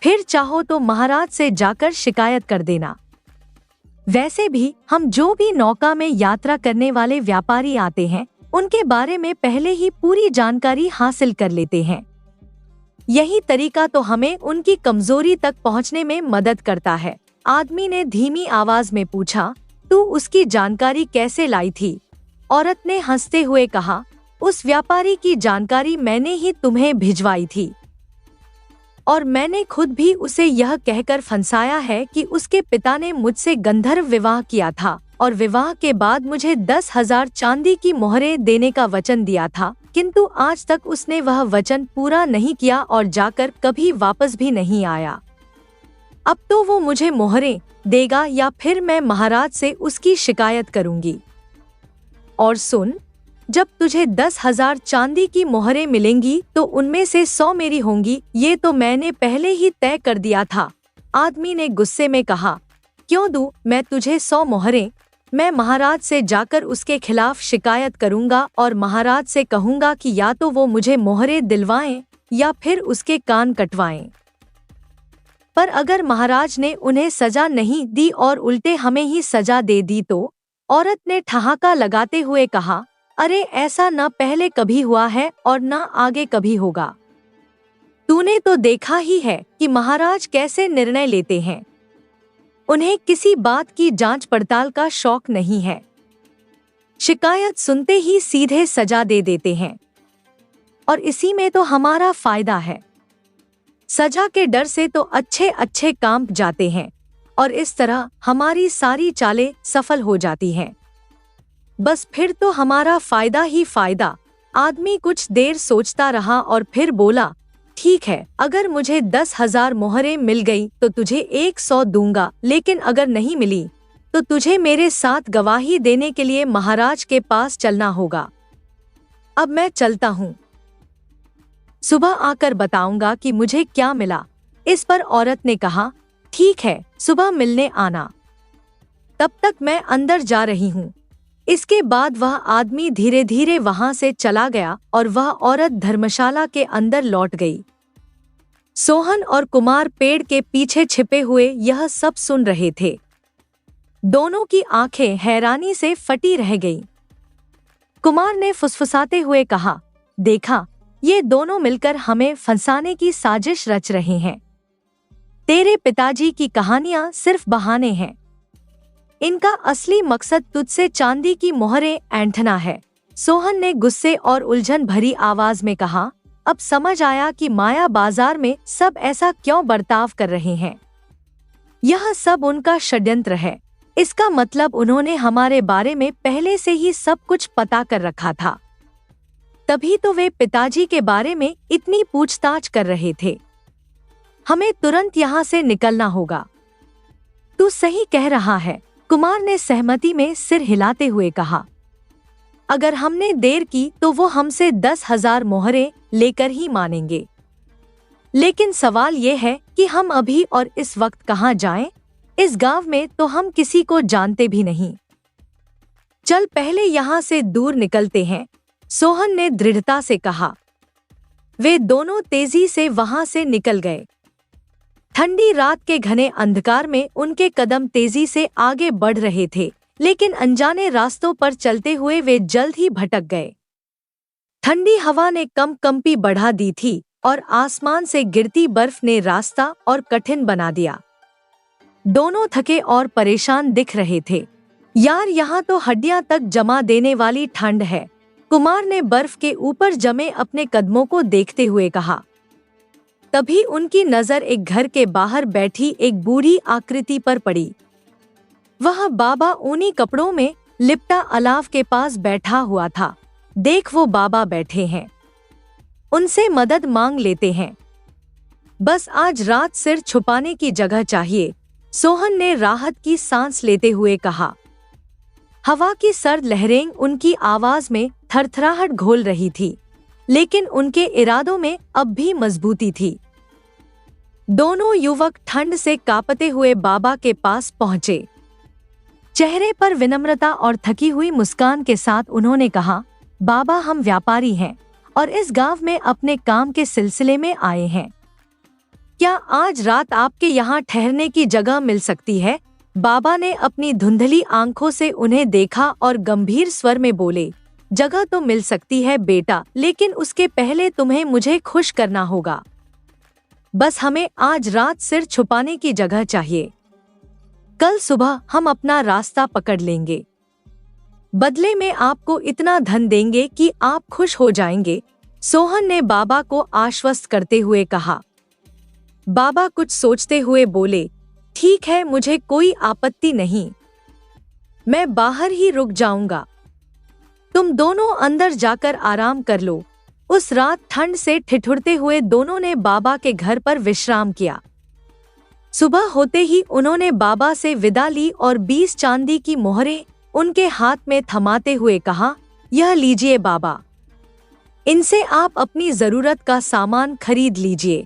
फिर चाहो तो महाराज से जाकर शिकायत कर देना। वैसे भी हम जो भी नौका में यात्रा करने वाले व्यापारी आते हैं, उनके बारे में पहले ही पूरी जानकारी हासिल कर लेते हैं। यही तरीका तो हमें उनकी कमजोरी तक पहुंचने में मदद करता है। आदमी ने धीमी आवाज में पूछा, तू उसकी जानकारी कैसे लाई थी? औरत ने हंसते हुए कहा, उस व्यापारी की जानकारी मैंने ही तुम्हें भिजवाई थी, और मैंने खुद भी उसे यह कहकर फंसाया है कि उसके पिता ने मुझसे गंधर्व विवाह किया था और विवाह के बाद मुझे 10,000 चांदी की मोहरें देने का वचन दिया था, किंतु आज तक उसने वह वचन पूरा नहीं किया और जाकर कभी वापस भी नहीं आया। अब तो वो मुझे मोहरें देगा या फिर मैं महाराज से उसकी शिकायत करूंगी। और सुन, जब तुझे 10,000 चांदी की मोहरें मिलेंगी तो उनमें से 100 मेरी होंगी, ये तो मैंने पहले ही तय कर दिया था। आदमी ने गुस्से में कहा, क्यों दूं मैं तुझे 100 मोहरें? मैं महाराज से जाकर उसके खिलाफ शिकायत करूंगा और महाराज से कहूंगा कि या तो वो मुझे मोहरें दिलवाएं या फिर उसके कान कटवाएं। पर अगर महाराज ने उन्हें सजा नहीं दी और उल्टे हमें ही सजा दे दी तो? औरत ने ठहाका लगाते हुए कहा, अरे ऐसा न पहले कभी हुआ है और न आगे कभी होगा। तूने तो देखा ही है कि महाराज कैसे निर्णय लेते हैं। उन्हें किसी बात की जांच पड़ताल का शौक नहीं है। शिकायत सुनते ही सीधे सजा दे देते हैं, और इसी में तो हमारा फायदा है। सजा के डर से तो अच्छे अच्छे काम जाते हैं और इस तरह हमारी सारी चालें सफल हो जाती हैं। बस फिर तो हमारा फायदा ही फायदा। आदमी कुछ देर सोचता रहा और फिर बोला, ठीक है, अगर मुझे 10,000 मोहरें मिल गई तो तुझे 100 दूंगा, लेकिन अगर नहीं मिली तो तुझे मेरे साथ गवाही देने के लिए महाराज के पास चलना होगा। अब मैं चलता हूँ, सुबह आकर बताऊंगा कि मुझे क्या मिला। इस पर औरत ने कहा, ठीक है, सुबह मिलने आना, तब तक मैं अंदर जा रही हूँ। इसके बाद वह आदमी धीरे धीरे वहां से चला गया और वह औरत धर्मशाला के अंदर लौट गई। सोहन और कुमार पेड़ के पीछे छिपे हुए यह सब सुन रहे थे। दोनों की आंखें हैरानी से फटी रह गईं। कुमार ने फुसफुसाते हुए कहा, देखा, ये दोनों मिलकर हमें फंसाने की साजिश रच रहे हैं। तेरे पिताजी की कहानियां सिर्फ बहाने हैं। इनका असली मकसद तुझसे चांदी की मोहरें ऐंठना है। सोहन ने गुस्से और उलझन भरी आवाज में कहा, अब समझ आया कि माया बाजार में सब ऐसा क्यों बर्ताव कर रहे हैं। यह सब उनका षड्यंत्र है। इसका मतलब उन्होंने हमारे बारे में पहले से ही सब कुछ पता कर रखा था। तभी तो वे पिताजी के बारे में इतनी पूछताछ कर रहे थे। हमें तुरंत यहाँ से निकलना होगा। तू सही कह रहा है, कुमार ने सहमति में सिर हिलाते हुए कहा। अगर हमने देर की तो वो हमसे 10,000 मोहरें लेकर ही मानेंगे। लेकिन सवाल ये है कि हम अभी और इस वक्त कहाँ जाएं? इस गांव में तो हम किसी को जानते भी नहीं। चल पहले यहाँ से दूर निकलते हैं, सोहन ने दृढ़ता से कहा। वे दोनों तेजी से वहां से निकल गए। ठंडी रात के घने अंधकार में उनके कदम तेजी से आगे बढ़ रहे थे, लेकिन अनजाने रास्तों पर चलते हुए वे जल्द ही भटक गए। ठंडी हवा ने कंपी बढ़ा दी थी और आसमान से गिरती बर्फ ने रास्ता और कठिन बना दिया। दोनों थके और परेशान दिख रहे थे। यार, यहाँ तो हड्डियां तक जमा देने वाली ठंड है, कुमार ने बर्फ के ऊपर जमे अपने कदमों को देखते हुए कहा। तभी उनकी नजर एक घर के बाहर बैठी एक बूढ़ी आकृति पर पड़ी। वह बाबा ऊनी कपड़ों में लिपटा अलाव के पास बैठा हुआ था। देख, वो बाबा बैठे हैं, उनसे मदद मांग लेते हैं। बस आज रात सिर छुपाने की जगह चाहिए, सोहन ने राहत की सांस लेते हुए कहा। हवा की सर्द लहरें उनकी आवाज में थरथराहट घोल रही थी, लेकिन उनके इरादों में अब भी मजबूती थी। दोनों युवक ठंड से कांपते हुए बाबा के पास पहुंचे। चेहरे पर विनम्रता और थकी हुई मुस्कान के साथ उन्होंने कहा, बाबा, हम व्यापारी हैं और इस गांव में अपने काम के सिलसिले में आए हैं। क्या आज रात आपके यहाँ ठहरने की जगह मिल सकती है? बाबा ने अपनी धुंधली आंखों से उन्हें देखा और गंभीर स्वर में बोले, जगह तो मिल सकती है बेटा, लेकिन उसके पहले तुम्हें मुझे खुश करना होगा। बस हमें आज रात सिर छुपाने की जगह चाहिए। कल सुबह हम अपना रास्ता पकड़ लेंगे। बदले में आपको इतना धन देंगे कि आप खुश हो जाएंगे, सोहन ने बाबा को आश्वस्त करते हुए कहा। बाबा कुछ सोचते हुए बोले, ठीक है, मुझे कोई आपत्ति नहीं, मैं बाहर ही रुक जाऊंगा। तुम दोनों अंदर जाकर आराम कर लो। उस रात ठंड से ठिठुरते हुए दोनों ने बाबा के घर पर विश्राम किया। सुबह होते ही उन्होंने बाबा से विदा ली और 20 चांदी की मोहरें उनके हाथ में थमाते हुए कहा, यह लीजिए बाबा, इनसे आप अपनी जरूरत का सामान खरीद लीजिए।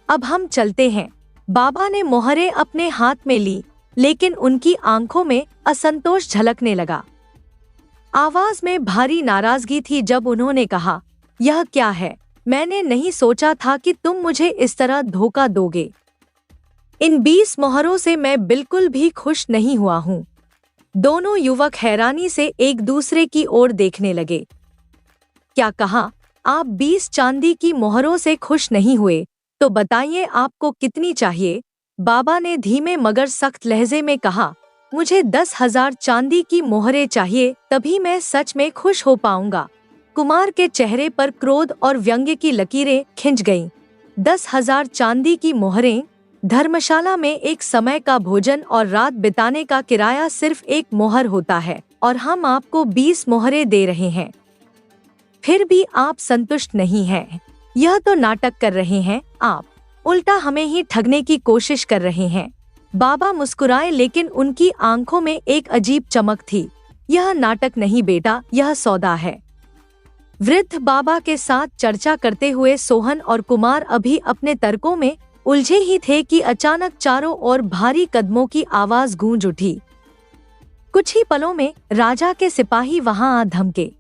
अब हम चलते हैं। बाबा ने मोहरें अपने हाथ में ली, लेकिन उनकी आंखों में असंतोष झलकने लगा। आवाज में भारी नाराजगी थी जब उन्होंने कहा, यह क्या है? मैंने नहीं सोचा था कि तुम मुझे इस तरह धोखा दोगे। इन 20 मोहरों से मैं बिल्कुल भी खुश नहीं हुआ हूँ। दोनों युवक हैरानी से एक दूसरे की ओर देखने लगे। क्या कहा? आप 20 चांदी की मोहरों से खुश नहीं हुए? तो बताइए आपको कितनी चाहिए? बाबा ने धीमे मगर सख्त लहजे में कहा, मुझे 10,000 चांदी की मोहरें चाहिए, तभी मैं सच में खुश हो पाऊंगा। कुमार के चेहरे पर क्रोध और व्यंग्य की लकीरें खिंच गईं। 10,000 चांदी की मोहरें? धर्मशाला में एक समय का भोजन और रात बिताने का किराया सिर्फ एक मोहर होता है, और हम आपको 20 मोहरें दे रहे हैं। फिर भी आप संतुष्ट नहीं हैं। यह तो नाटक कर रहे हैं आप, उल्टा हमें ही ठगने की कोशिश कर रहे हैं। बाबा मुस्कुराए, लेकिन उनकी आंखों में एक अजीब चमक थी। यह नाटक नहीं बेटा, यह सौदा है। वृद्ध बाबा के साथ चर्चा करते हुए सोहन और कुमार अभी अपने तर्कों में उलझे ही थे कि अचानक चारों ओर भारी कदमों की आवाज गूंज उठी। कुछ ही पलों में राजा के सिपाही वहां आ धमके।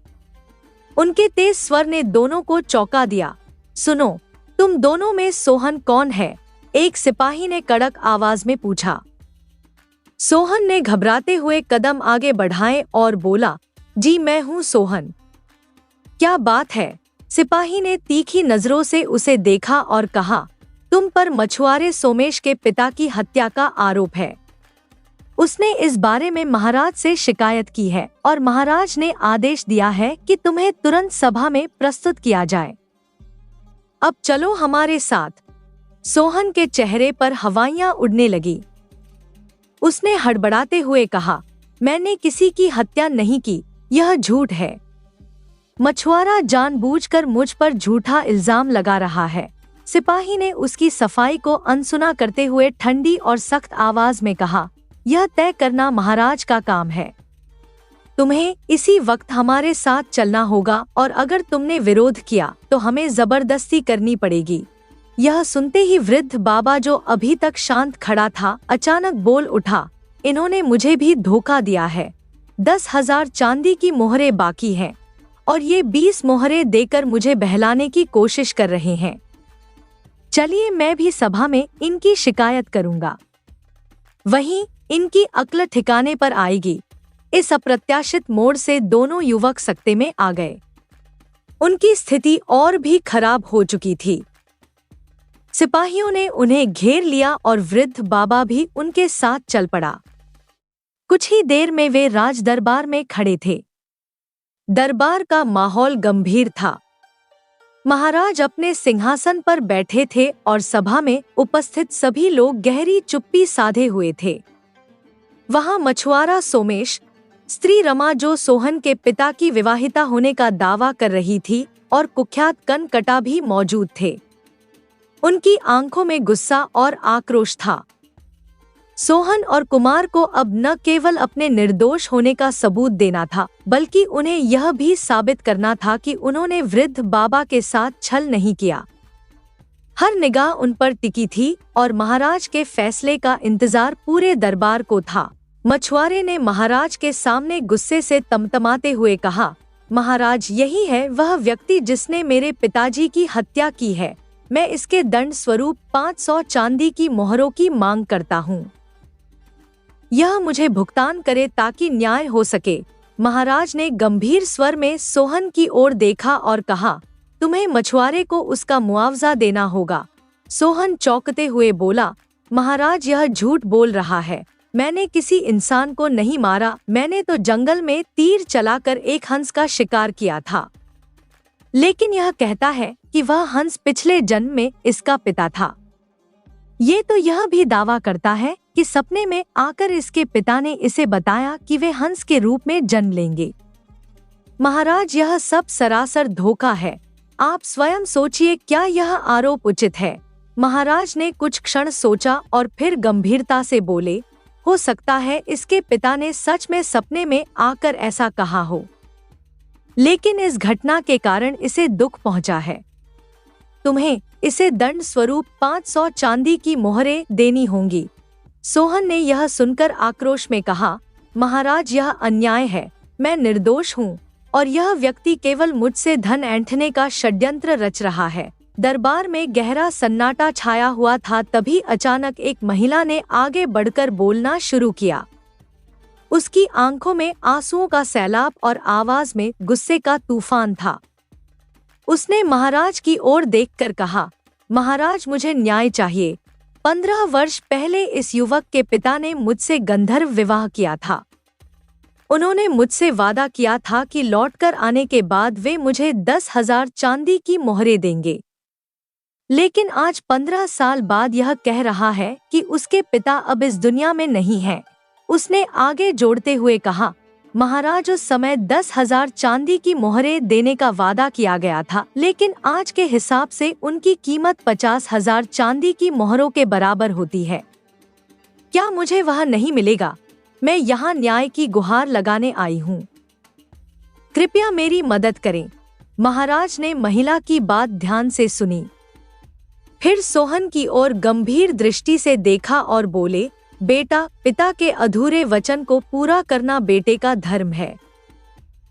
उनके तेज स्वर ने दोनों को चौंका दिया। सुनो, तुम दोनों में सोहन कौन है? एक सिपाही ने कड़क आवाज में पूछा। सोहन ने घबराते हुए कदम आगे बढ़ाए और बोला, जी मैं हूँ सोहन। क्या बात है? सिपाही ने तीखी नजरों से उसे देखा और कहा, तुम पर मछुआरे सोमेश के पिता की हत्या का आरोप है। उसने इस बारे में महाराज से शिकायत की है और महाराज ने आदेश दिया है कि तुम्हें तुरंत सभा में प्रस्तुत किया जाए। अब चलो हमारे साथ। सोहन के चेहरे पर हवाइयां उड़ने लगी। उसने हड़बड़ाते हुए कहा, मैंने किसी की हत्या नहीं की, यह झूठ है। मछुआरा जानबूझकर मुझ पर झूठा इल्जाम लगा रहा है। सिपाही ने उसकी सफाई को अनसुना करते हुए ठंडी और सख्त आवाज में कहा, यह तय करना महाराज का काम है। तुम्हें इसी वक्त हमारे साथ चलना होगा, और अगर तुमने विरोध किया तो हमें जबरदस्ती करनी पड़ेगी। यह सुनते ही वृद्ध बाबा, जो अभी तक शांत खड़ा था, अचानक बोल उठा, इन्होंने मुझे भी धोखा दिया है। 10,000 चांदी की मोहरें बाकी हैं और ये 20 मोहरें देकर मुझे बहलाने की कोशिश कर रहे हैं। चलिए, मैं भी सभा में इनकी शिकायत करूंगा, वहीं इनकी अक्ल ठिकाने पर आएगी। इस अप्रत्याशित मोड़ से दोनों युवक सकते में आ गए। उनकी स्थिति और भी खराब हो चुकी थी। सिपाहियों ने उन्हें घेर लिया और वृद्ध बाबा भी उनके साथ चल पड़ा। कुछ ही देर में वे राज दरबार में खड़े थे। दरबार का माहौल गंभीर था। महाराज अपने सिंहासन पर बैठे थे और सभा में उपस्थित सभी लोग गहरी चुप्पी साधे हुए थे। वहां मछुआरा सोमेश, स्त्री रमा जो सोहन के पिता की विवाहिता होने का दावा कर रही थी, और कुख्यात कनकटा भी मौजूद थे। उनकी आंखों में गुस्सा और आक्रोश था। सोहन और कुमार को अब न केवल अपने निर्दोष होने का सबूत देना था, बल्कि उन्हें यह भी साबित करना था कि उन्होंने वृद्ध बाबा के साथ छल नहीं किया। हर निगाह उन पर टिकी थी और महाराज के फैसले का इंतजार पूरे दरबार को था। मछुआरे ने महाराज के सामने गुस्से से तमतमाते हुए कहा, महाराज, यही है वह व्यक्ति जिसने मेरे पिताजी की हत्या की है। मैं इसके दंड स्वरूप 500 चांदी की मोहरों की मांग करता हूँ। यह मुझे भुगतान करे ताकि न्याय हो सके। महाराज ने गंभीर स्वर में सोहन की ओर देखा और कहा, तुम्हें मछुआरे को उसका मुआवजा देना होगा। सोहन चौंकते हुए बोला, महाराज यह झूठ बोल रहा है, मैंने किसी इंसान को नहीं मारा, मैंने तो जंगल में तीर चलाकर एक हंस का शिकार किया था। लेकिन यह कहता है कि वह हंस पिछले जन्म में इसका पिता था। ये तो यह भी दावा करता है कि सपने में आकर इसके पिता ने इसे बताया कि वे हंस के रूप में जन्म लेंगे। महाराज यह सब सरासर धोखा है, आप स्वयं सोचिए क्या यह आरोप उचित है। महाराज ने कुछ क्षण सोचा और फिर गंभीरता से बोले, हो सकता है इसके पिता ने सच में सपने में आकर ऐसा कहा हो, लेकिन इस घटना के कारण इसे दुख पहुंचा है। तुम्हें इसे दंड स्वरूप 500 चांदी की मोहरें देनी होंगी। सोहन ने यह सुनकर आक्रोश में कहा, महाराज यह अन्याय है, मैं निर्दोष हूँ और यह व्यक्ति केवल मुझसे धन ऐंठने का षड्यंत्र रच रहा है। दरबार में गहरा सन्नाटा छाया हुआ था। तभी अचानक एक महिला ने आगे बढ़कर बोलना शुरू किया। उसकी आंखों में आंसुओं का सैलाब और आवाज में गुस्से का तूफान था। उसने महाराज की ओर देखकर कहा, महाराज मुझे न्याय चाहिए। 15 वर्ष पहले इस युवक के पिता ने मुझसे गंधर्व विवाह किया था। उन्होंने मुझसे वादा किया था कि लौटकर आने के बाद वे मुझे 10,000 चांदी की मोहरें देंगे। लेकिन आज 15 साल बाद यह कह रहा है कि उसके पिता अब इस दुनिया में नहीं हैं। उसने आगे जोड़ते हुए कहा, महाराज उस समय 10,000 चांदी की मोहरें देने का वादा किया गया था, लेकिन आज के हिसाब से उनकी कीमत 50,000 चांदी की मोहरों के बराबर होती है। क्या मुझे वह नहीं मिलेगा? मैं यहाँ न्याय की गुहार लगाने आई हूँ, कृपया मेरी मदद करें। महाराज ने महिला की बात ध्यान से सुनी, फिर सोहन की ओर गंभीर दृष्टि से देखा और बोले, बेटा, पिता के अधूरे वचन को पूरा करना बेटे का धर्म है।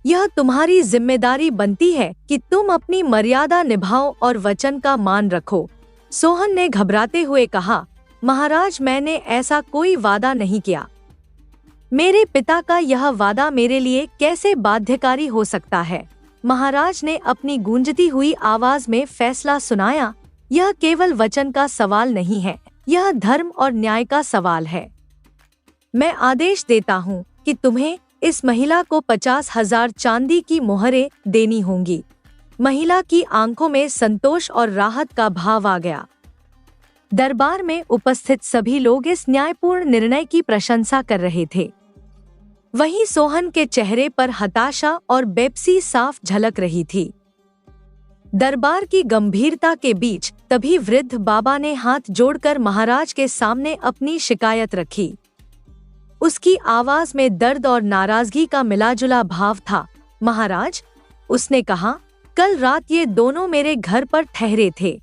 यह तुम्हारी जिम्मेदारी बनती है कि तुम अपनी मर्यादा निभाओ और वचन का मान रखो। सोहन ने घबराते हुए कहा, महाराज मैंने ऐसा कोई वादा नहीं किया। मेरे पिता का यह वादा मेरे लिए कैसे बाध्यकारी हो सकता है? महाराज ने अपनी गूंजती हुई आवाज में फैसला सुनाया, यह केवल वचन का सवाल नहीं है, यह धर्म और न्याय का सवाल है। मैं आदेश देता हूँ कि तुम्हें इस महिला को 50,000 चांदी की मोहरें देनी होंगी। महिला की आंखों में संतोष और राहत का भाव आ गया। दरबार में उपस्थित सभी लोग इस न्यायपूर्ण निर्णय की प्रशंसा कर रहे थे। वहीं सोहन के चेहरे पर हताशा और बेपसी साफ झलक रही थी। दरबार की गंभीरता के बीच तभी वृद्ध बाबा ने हाथ जोड़कर महाराज के सामने अपनी शिकायत रखी। उसकी आवाज में दर्द और नाराजगी का मिलाजुला भाव था। महाराज, उसने कहा, कल रात ये दोनों मेरे घर पर ठहरे थे।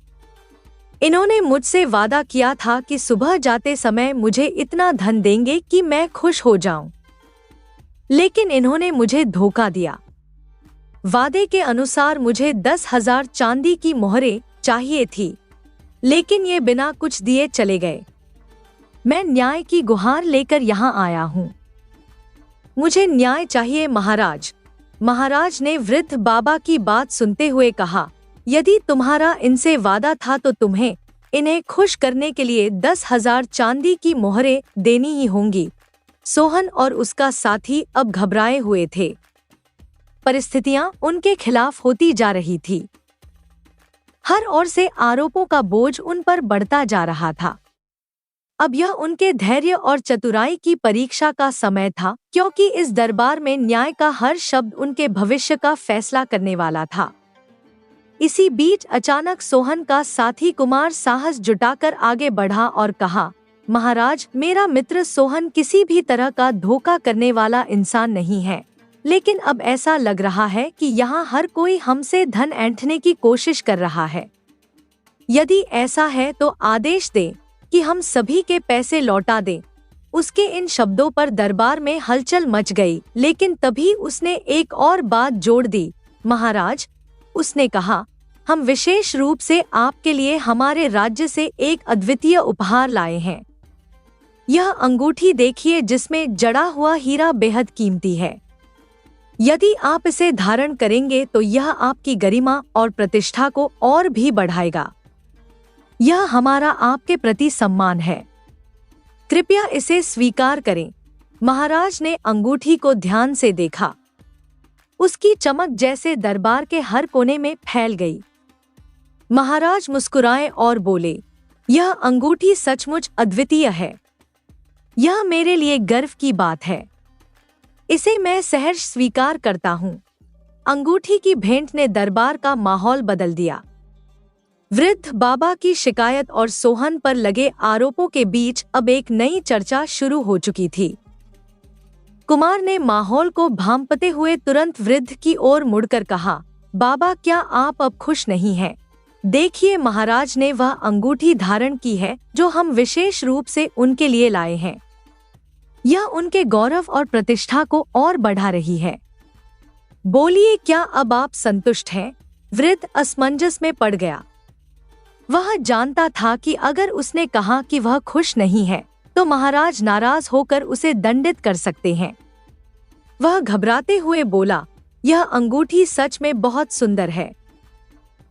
इन्होंने मुझसे वादा किया था कि सुबह जाते समय मुझे इतना धन देंगे कि मैं खुश हो जाऊं, लेकिन इन्होंने मुझे धोखा दिया। वादे के अनुसार मुझे 10,000 चांदी की मोहरें चाहिए थी, लेकिन ये बिना कुछ दिए चले गए। मैं न्याय की गुहार लेकर यहाँ आया हूँ। मुझे न्याय चाहिए महाराज। महाराज ने वृद्ध बाबा की बात सुनते हुए कहा, यदि तुम्हारा इनसे वादा था तो तुम्हें इन्हें खुश करने के लिए 10,000 चांदी की मोहरें देनी ही होंगी। सोहन और उसका साथी अब घबराए हुए थे। परिस्थितियां उनके खिलाफ होती जा रही थी। हर ओर से आरोपों का बोझ उन पर बढ़ता जा रहा था। अब यह उनके धैर्य और चतुराई की परीक्षा का समय था, क्योंकि इस दरबार में न्याय का हर शब्द उनके भविष्य का फैसला करने वाला था। इसी बीच अचानक सोहन का साथी कुमार साहस जुटाकर आगे बढ़ा और कहा, महाराज, मेरा मित्र सोहन किसी भी तरह का धोखा करने वाला इंसान नहीं है, लेकिन अब ऐसा लग रहा है कि यहाँ हर कोई हमसे धन ऐंठने की कोशिश कर रहा है। यदि ऐसा है तो आदेश दे कि हम सभी के पैसे लौटा दें। उसके इन शब्दों पर दरबार में हलचल मच गई, लेकिन तभी उसने एक और बात जोड़ दी। महाराज, उसने कहा, हम विशेष रूप से आपके लिए हमारे राज्य से एक अद्वितीय उपहार लाए हैं। यह अंगूठी देखिए जिसमें जड़ा हुआ हीरा बेहद कीमती है। यदि आप इसे धारण करेंगे तो यह आपकी गरिमा और प्रतिष्ठा को और भी बढ़ाएगा। यह हमारा आपके प्रति सम्मान है। कृपया इसे स्वीकार करें। महाराज ने अंगूठी को ध्यान से देखा। उसकी चमक जैसे दरबार के हर कोने में फैल गई। महाराज मुस्कुराए और बोले, यह अंगूठी सचमुच अद्वितीय है। यह मेरे लिए गर्व की बात है। इसे मैं सहर्ष स्वीकार करता हूँ। अंगूठी की भेंट ने दरबार का माहौल बदल दिया। वृद्ध बाबा की शिकायत और सोहन पर लगे आरोपों के बीच अब एक नई चर्चा शुरू हो चुकी थी। कुमार ने माहौल को भांपते हुए तुरंत वृद्ध की ओर मुड़कर कहा, बाबा क्या आप अब खुश नहीं हैं? देखिए महाराज ने वह अंगूठी धारण की है जो हम विशेष रूप से उनके लिए लाए हैं। यह उनके गौरव और प्रतिष्ठा को और बढ़ा रही है। बोलिए क्या अब आप संतुष्ट हैं? वृद्ध असमंजस में पड़ गया। वह जानता था कि अगर उसने कहा कि वह खुश नहीं है तो महाराज नाराज होकर उसे दंडित कर सकते हैं। वह घबराते हुए बोला, यह अंगूठी सच में बहुत सुंदर है।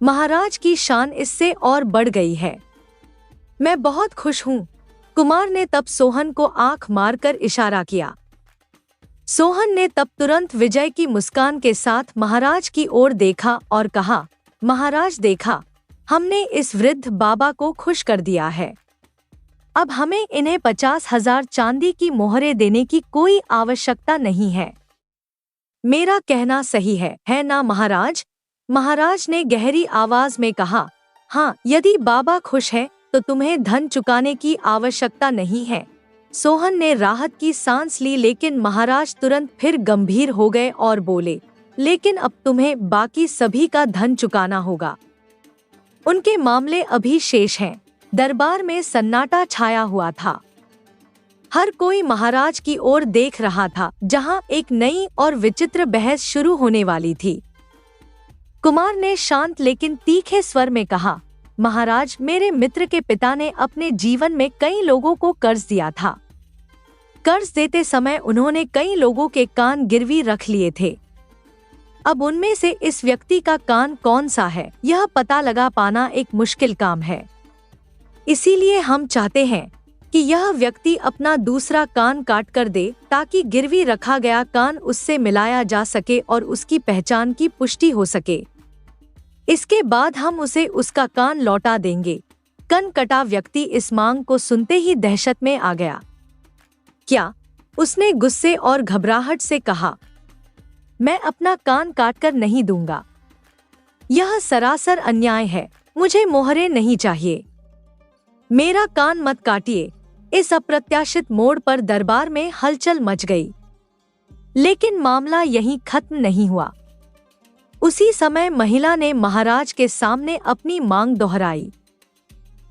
महाराज की शान इससे और बढ़ गई है। मैं बहुत खुश हूँ। कुमार ने तब सोहन को आंख मारकर इशारा किया। सोहन ने तब तुरंत विजय की मुस्कान के साथ महाराज की ओर देखा और कहा, महाराज देखा, हमने इस वृद्ध बाबा को खुश कर दिया है। अब हमें इन्हें 50,000 चांदी की मोहरें देने की कोई आवश्यकता नहीं है। मेरा कहना सही है ना महाराज? महाराज ने गहरी आवाज में कहा, हाँ, यदि बाबा खुश है तो तुम्हें धन चुकाने की आवश्यकता नहीं है। सोहन ने राहत की सांस ली, लेकिन महाराज तुरंत फिर गंभीर हो गए और बोले, लेकिन अब तुम्हें बाकी सभी का धन चुकाना होगा। उनके मामले अभी शेष हैं। दरबार में सन्नाटा छाया हुआ था। हर कोई महाराज की ओर देख रहा था, जहां एक नई और विचित्र बहस शुरू होने वाली थी। कुमार ने शांत लेकिन तीखे स्वर में कहा, महाराज, मेरे मित्र के पिता ने अपने जीवन में कई लोगों को कर्ज दिया था। कर्ज देते समय उन्होंने कई लोगों के कान गिरवी रख लिए थे। अब उनमें से इस व्यक्ति का कान कौन सा है, यह पता लगा पाना एक मुश्किल काम है। इसीलिए हम चाहते हैं कि यह व्यक्ति अपना दूसरा कान काट कर दे, ताकि गिरवी रखा गया कान उससे मिलाया जा सके और उसकी पहचान की पुष्टि हो सके। इसके बाद हम उसे उसका कान लौटा देंगे। कनकटा व्यक्ति इस मांग को सुनते ही दहशत में आ गया। क्या? उसने गुस्से और घबराहट से कहा, मैं अपना कान काटकर नहीं दूंगा। यह सरासर अन्याय है। मुझे मोहरें नहीं चाहिए। मेरा कान मत काटिए। इस अप्रत्याशित मोड़ पर दरबार में हलचल मच गई। लेकिन मामला यहीं खत्म नहीं हुआ। उसी समय महिला ने महाराज के सामने अपनी मांग दोहराई।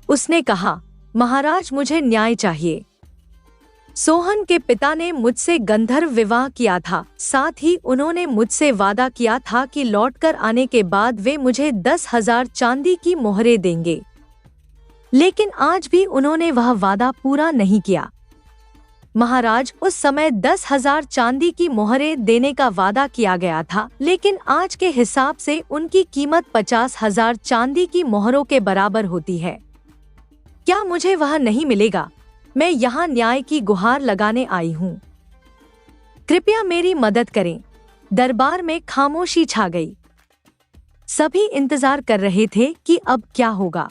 उसने कहा, महाराज, मुझे न्याय चाहिए। सोहन के पिता ने मुझसे गंधर्व विवाह किया था। साथ ही उन्होंने मुझसे वादा किया था कि लौटकर आने के बाद वे मुझे 10,000 चांदी की मोहरें देंगे। लेकिन आज भी उन्होंने वह वादा पूरा नहीं किया। महाराज, उस समय 10,000 चांदी की मोहरें देने का वादा किया गया था, लेकिन आज के हिसाब से उनकी कीमत 50,000 चांदी की मोहरों के बराबर होती है। क्या मुझे वह नहीं मिलेगा? मैं यहाँ न्याय की गुहार लगाने आई हूँ। कृपया मेरी मदद करें। दरबार में खामोशी छा गई। सभी इंतजार कर रहे थे कि अब क्या होगा।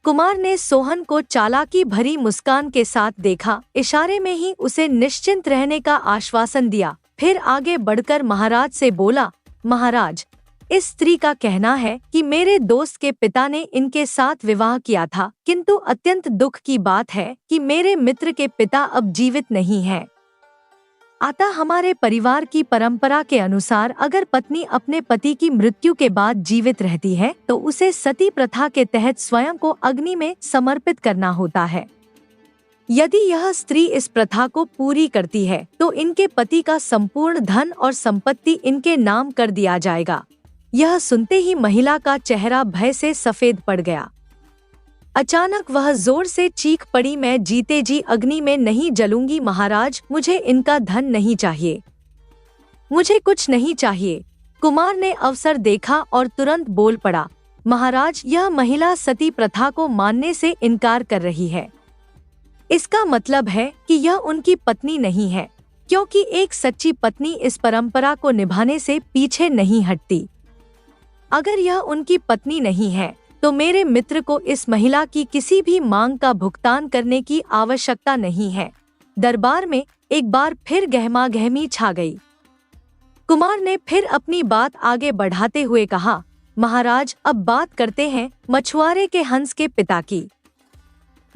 कुमार ने सोहन को चालाकी भरी मुस्कान के साथ देखा, इशारे में ही उसे निश्चिंत रहने का आश्वासन दिया। फिर आगे बढ़कर महाराज से बोला, महाराज, इस स्त्री का कहना है कि मेरे दोस्त के पिता ने इनके साथ विवाह किया था, किंतु अत्यंत दुख की बात है कि मेरे मित्र के पिता अब जीवित नहीं हैं। अतः हमारे परिवार की परंपरा के अनुसार अगर पत्नी अपने पति की मृत्यु के बाद जीवित रहती है तो उसे सती प्रथा के तहत स्वयं को अग्नि में समर्पित करना होता है। यदि यह स्त्री इस प्रथा को पूरी करती है तो इनके पति का संपूर्ण धन और संपत्ति इनके नाम कर दिया जाएगा। यह सुनते ही महिला का चेहरा भय से सफेद पड़ गया। अचानक वह जोर से चीख पड़ी, मैं जीते जी अग्नि में नहीं जलूंगी महाराज, मुझे इनका धन नहीं चाहिए, मुझे कुछ नहीं चाहिए। कुमार ने अवसर देखा और तुरंत बोल पड़ा, महाराज यह महिला सती प्रथा को मानने से इनकार कर रही है। इसका मतलब है कि यह उनकी पत्नी नहीं है, क्योंकि एक सच्ची पत्नी इस परंपरा को निभाने से पीछे नहीं हटती। अगर यह उनकी पत्नी नहीं है तो मेरे मित्र को इस महिला की किसी भी मांग का भुगतान करने की आवश्यकता नहीं है। दरबार में एक बार फिर गहमागहमी छा गई। कुमार ने फिर अपनी बात आगे बढ़ाते हुए कहा, महाराज अब बात करते हैं मछुआरे के हंस के पिता की।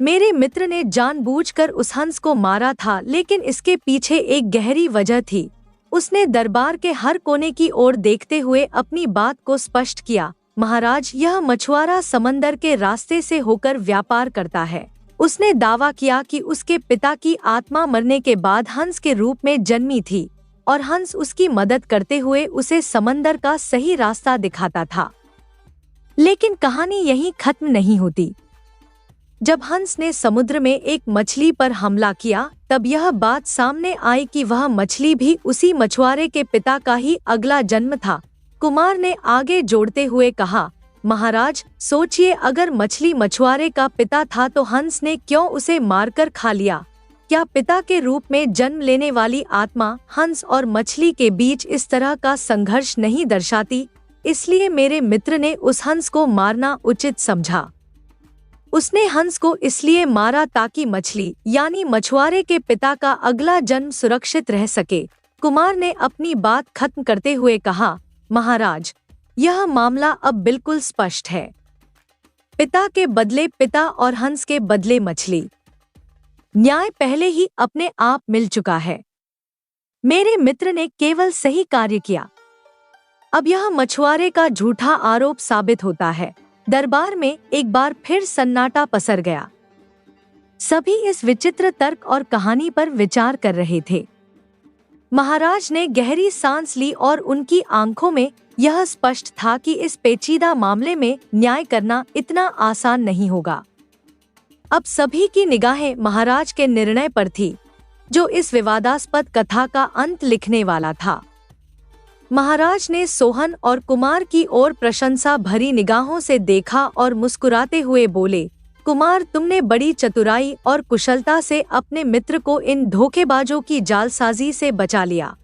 मेरे मित्र ने जानबूझकर उस हंस को मारा था, लेकिन इसके पीछे एक गहरी वजह थी। उसने दरबार के हर कोने की ओर देखते हुए अपनी बात को स्पष्ट किया, महाराज यह मछुआरा समंदर के रास्ते से होकर व्यापार करता है। उसने दावा किया कि उसके पिता की आत्मा मरने के बाद हंस के रूप में जन्मी थी और हंस उसकी मदद करते हुए उसे समंदर का सही रास्ता दिखाता था। लेकिन कहानी यहीं खत्म नहीं होती। जब हंस ने समुद्र में एक मछली पर हमला किया, तब यह बात सामने आई कि वह मछली भी उसी मछुआरे के पिता का ही अगला जन्म था। कुमार ने आगे जोड़ते हुए कहा, महाराज सोचिए, अगर मछली मछुआरे का पिता था तो हंस ने क्यों उसे मारकर खा लिया? क्या पिता के रूप में जन्म लेने वाली आत्मा हंस और मछली के बीच इस तरह का संघर्ष नहीं दर्शाती? इसलिए मेरे मित्र ने उस हंस को मारना उचित समझा। उसने हंस को इसलिए मारा ताकि मछली यानी मछुआरे के पिता का अगला जन्म सुरक्षित रह सके। कुमार ने अपनी बात खत्म करते हुए कहा, महाराज यह मामला अब बिल्कुल स्पष्ट है। पिता के बदले पिता और हंस के बदले मछली। न्याय पहले ही अपने आप मिल चुका है। मेरे मित्र ने केवल सही कार्य किया। अब यह मछुआरे का झूठा आरोप साबित होता है। दरबार में एक बार फिर सन्नाटा पसर गया। सभी इस विचित्र तर्क और कहानी पर विचार कर रहे थे। महाराज ने गहरी सांस ली और उनकी आंखों में यह स्पष्ट था कि इस पेचीदा मामले में न्याय करना इतना आसान नहीं होगा। अब सभी की निगाहें महाराज के निर्णय पर थी, जो इस विवादास्पद कथा का अंत लिखने वाला था। महाराज ने सोहन और कुमार की ओर प्रशंसा भरी निगाहों से देखा और मुस्कुराते हुए बोले, कुमार तुमने बड़ी चतुराई और कुशलता से अपने मित्र को इन धोखेबाजों की जालसाजी से बचा लिया।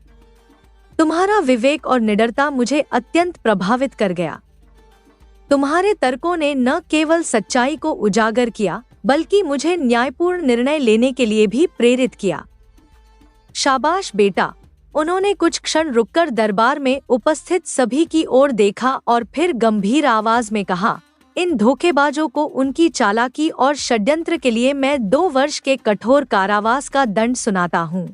तुम्हारा विवेक और निडरता मुझे अत्यंत प्रभावित कर गया। तुम्हारे तर्कों ने न केवल सच्चाई को उजागर किया, बल्कि मुझे न्यायपूर्ण निर्णय लेने के लिए भी प्रेरित किया। शाबाश बेटा। उन्होंने कुछ क्षण रुककर दरबार में उपस्थित सभी की ओर देखा और फिर गंभीर आवाज में कहा, इन धोखेबाजों को उनकी चालाकी और षड्यंत्र के लिए मैं 2 वर्ष के कठोर कारावास का दंड सुनाता हूँ।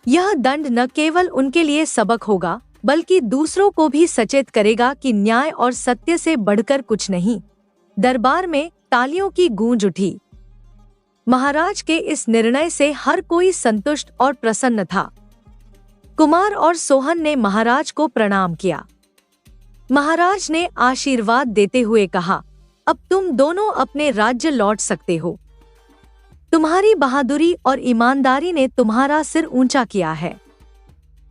यह दंड न केवल उनके लिए सबक होगा, बल्कि दूसरों को भी सचेत करेगा कि न्याय और सत्य से बढ़कर कुछ नहीं। दरबार में तालियों की गूंज उठी। महाराज के इस निर्णय से हर कोई संतुष्ट और प्रसन्न था। कुमार और सोहन ने महाराज को प्रणाम किया। महाराज ने आशीर्वाद देते हुए कहा, अब तुम दोनों अपने राज्य लौट सकते हो। तुम्हारी बहादुरी और ईमानदारी ने तुम्हारा सिर ऊंचा किया है।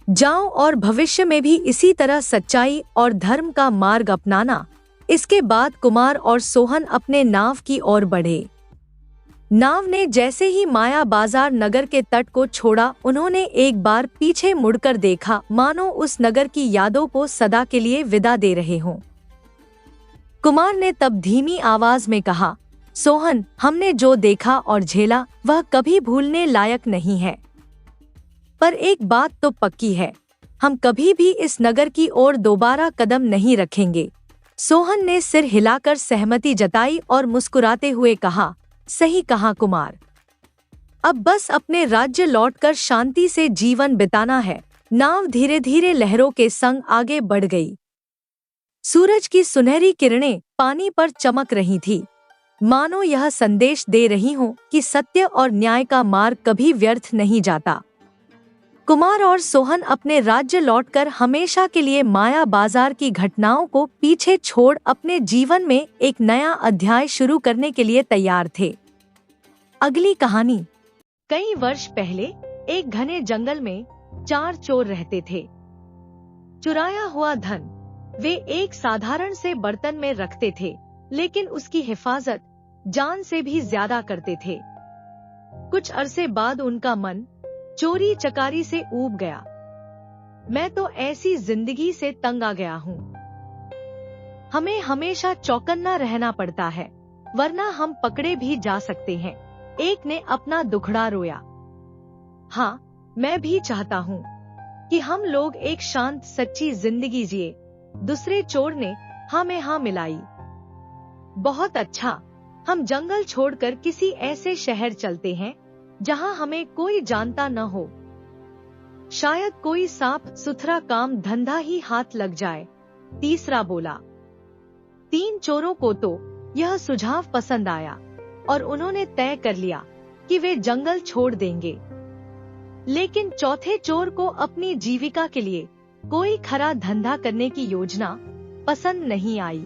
जाओ और भविष्य में भी इसी तरह सच्चाई और धर्म का मार्ग अपनाना। इसके बाद कुमार और सोहन अपने नाव की ओर बढ़े। नाव ने जैसे ही माया बाजार नगर के तट को छोड़ा, उन्होंने एक बार पीछे मुड़कर देखा, मानो उस नगर की यादों को सदा के लिए विदा दे रहे हों। कुमार ने तब धीमी आवाज में कहा, सोहन, हमने जो देखा और झेला वह कभी भूलने लायक नहीं है। पर एक बात तो पक्की है, हम कभी भी इस नगर की ओर दोबारा कदम नहीं रखेंगे। सोहन ने सिर हिलाकर सहमति जताई और मुस्कुराते हुए कहा, सही कहा कुमार। अब बस अपने राज्य लौटकर शांति से जीवन बिताना है। नाव धीरे धीरे लहरों के संग आगे बढ़ गई। सूरज की सुनहरी किरणें पानी पर चमक रही थी, मानो यह संदेश दे रही हों कि सत्य और न्याय का मार्ग कभी व्यर्थ नहीं जाता। कुमार और सोहन अपने राज्य लौटकर हमेशा के लिए माया बाजार की घटनाओं को पीछे छोड़ अपने जीवन में एक नया अध्याय शुरू करने के लिए तैयार थे। अगली कहानी। कई वर्ष पहले एक घने जंगल में 4 चोर रहते थे। चुराया हुआ धन वे एक साधारण से बर्तन में रखते थे, लेकिन उसकी हिफाजत जान से भी ज्यादा करते थे। कुछ अरसे बाद उनका मन चोरी चकारी से ऊब गया। मैं तो ऐसी जिंदगी से तंग आ गया हूँ। हमें हमेशा चौकन्ना रहना पड़ता है, वरना हम पकड़े भी जा सकते हैं। एक ने अपना दुखड़ा रोया। हाँ, मैं भी चाहता हूँ कि हम लोग एक शांत सच्ची जिंदगी जिए। दूसरे चोर ने हाँ में हाँ मिलाई। बहुत अच्छा, हम जंगल छोड़कर किसी ऐसे शहर चलते हैं जहाँ हमें कोई जानता न हो। शायद कोई साफ सुथरा काम धंधा ही हाथ लग जाए। तीसरा बोला। 3 चोरों को तो यह सुझाव पसंद आया और उन्होंने तय कर लिया कि वे जंगल छोड़ देंगे। लेकिन चौथे चोर को अपनी जीविका के लिए कोई खरा धंधा करने की योजना पसंद नहीं आई।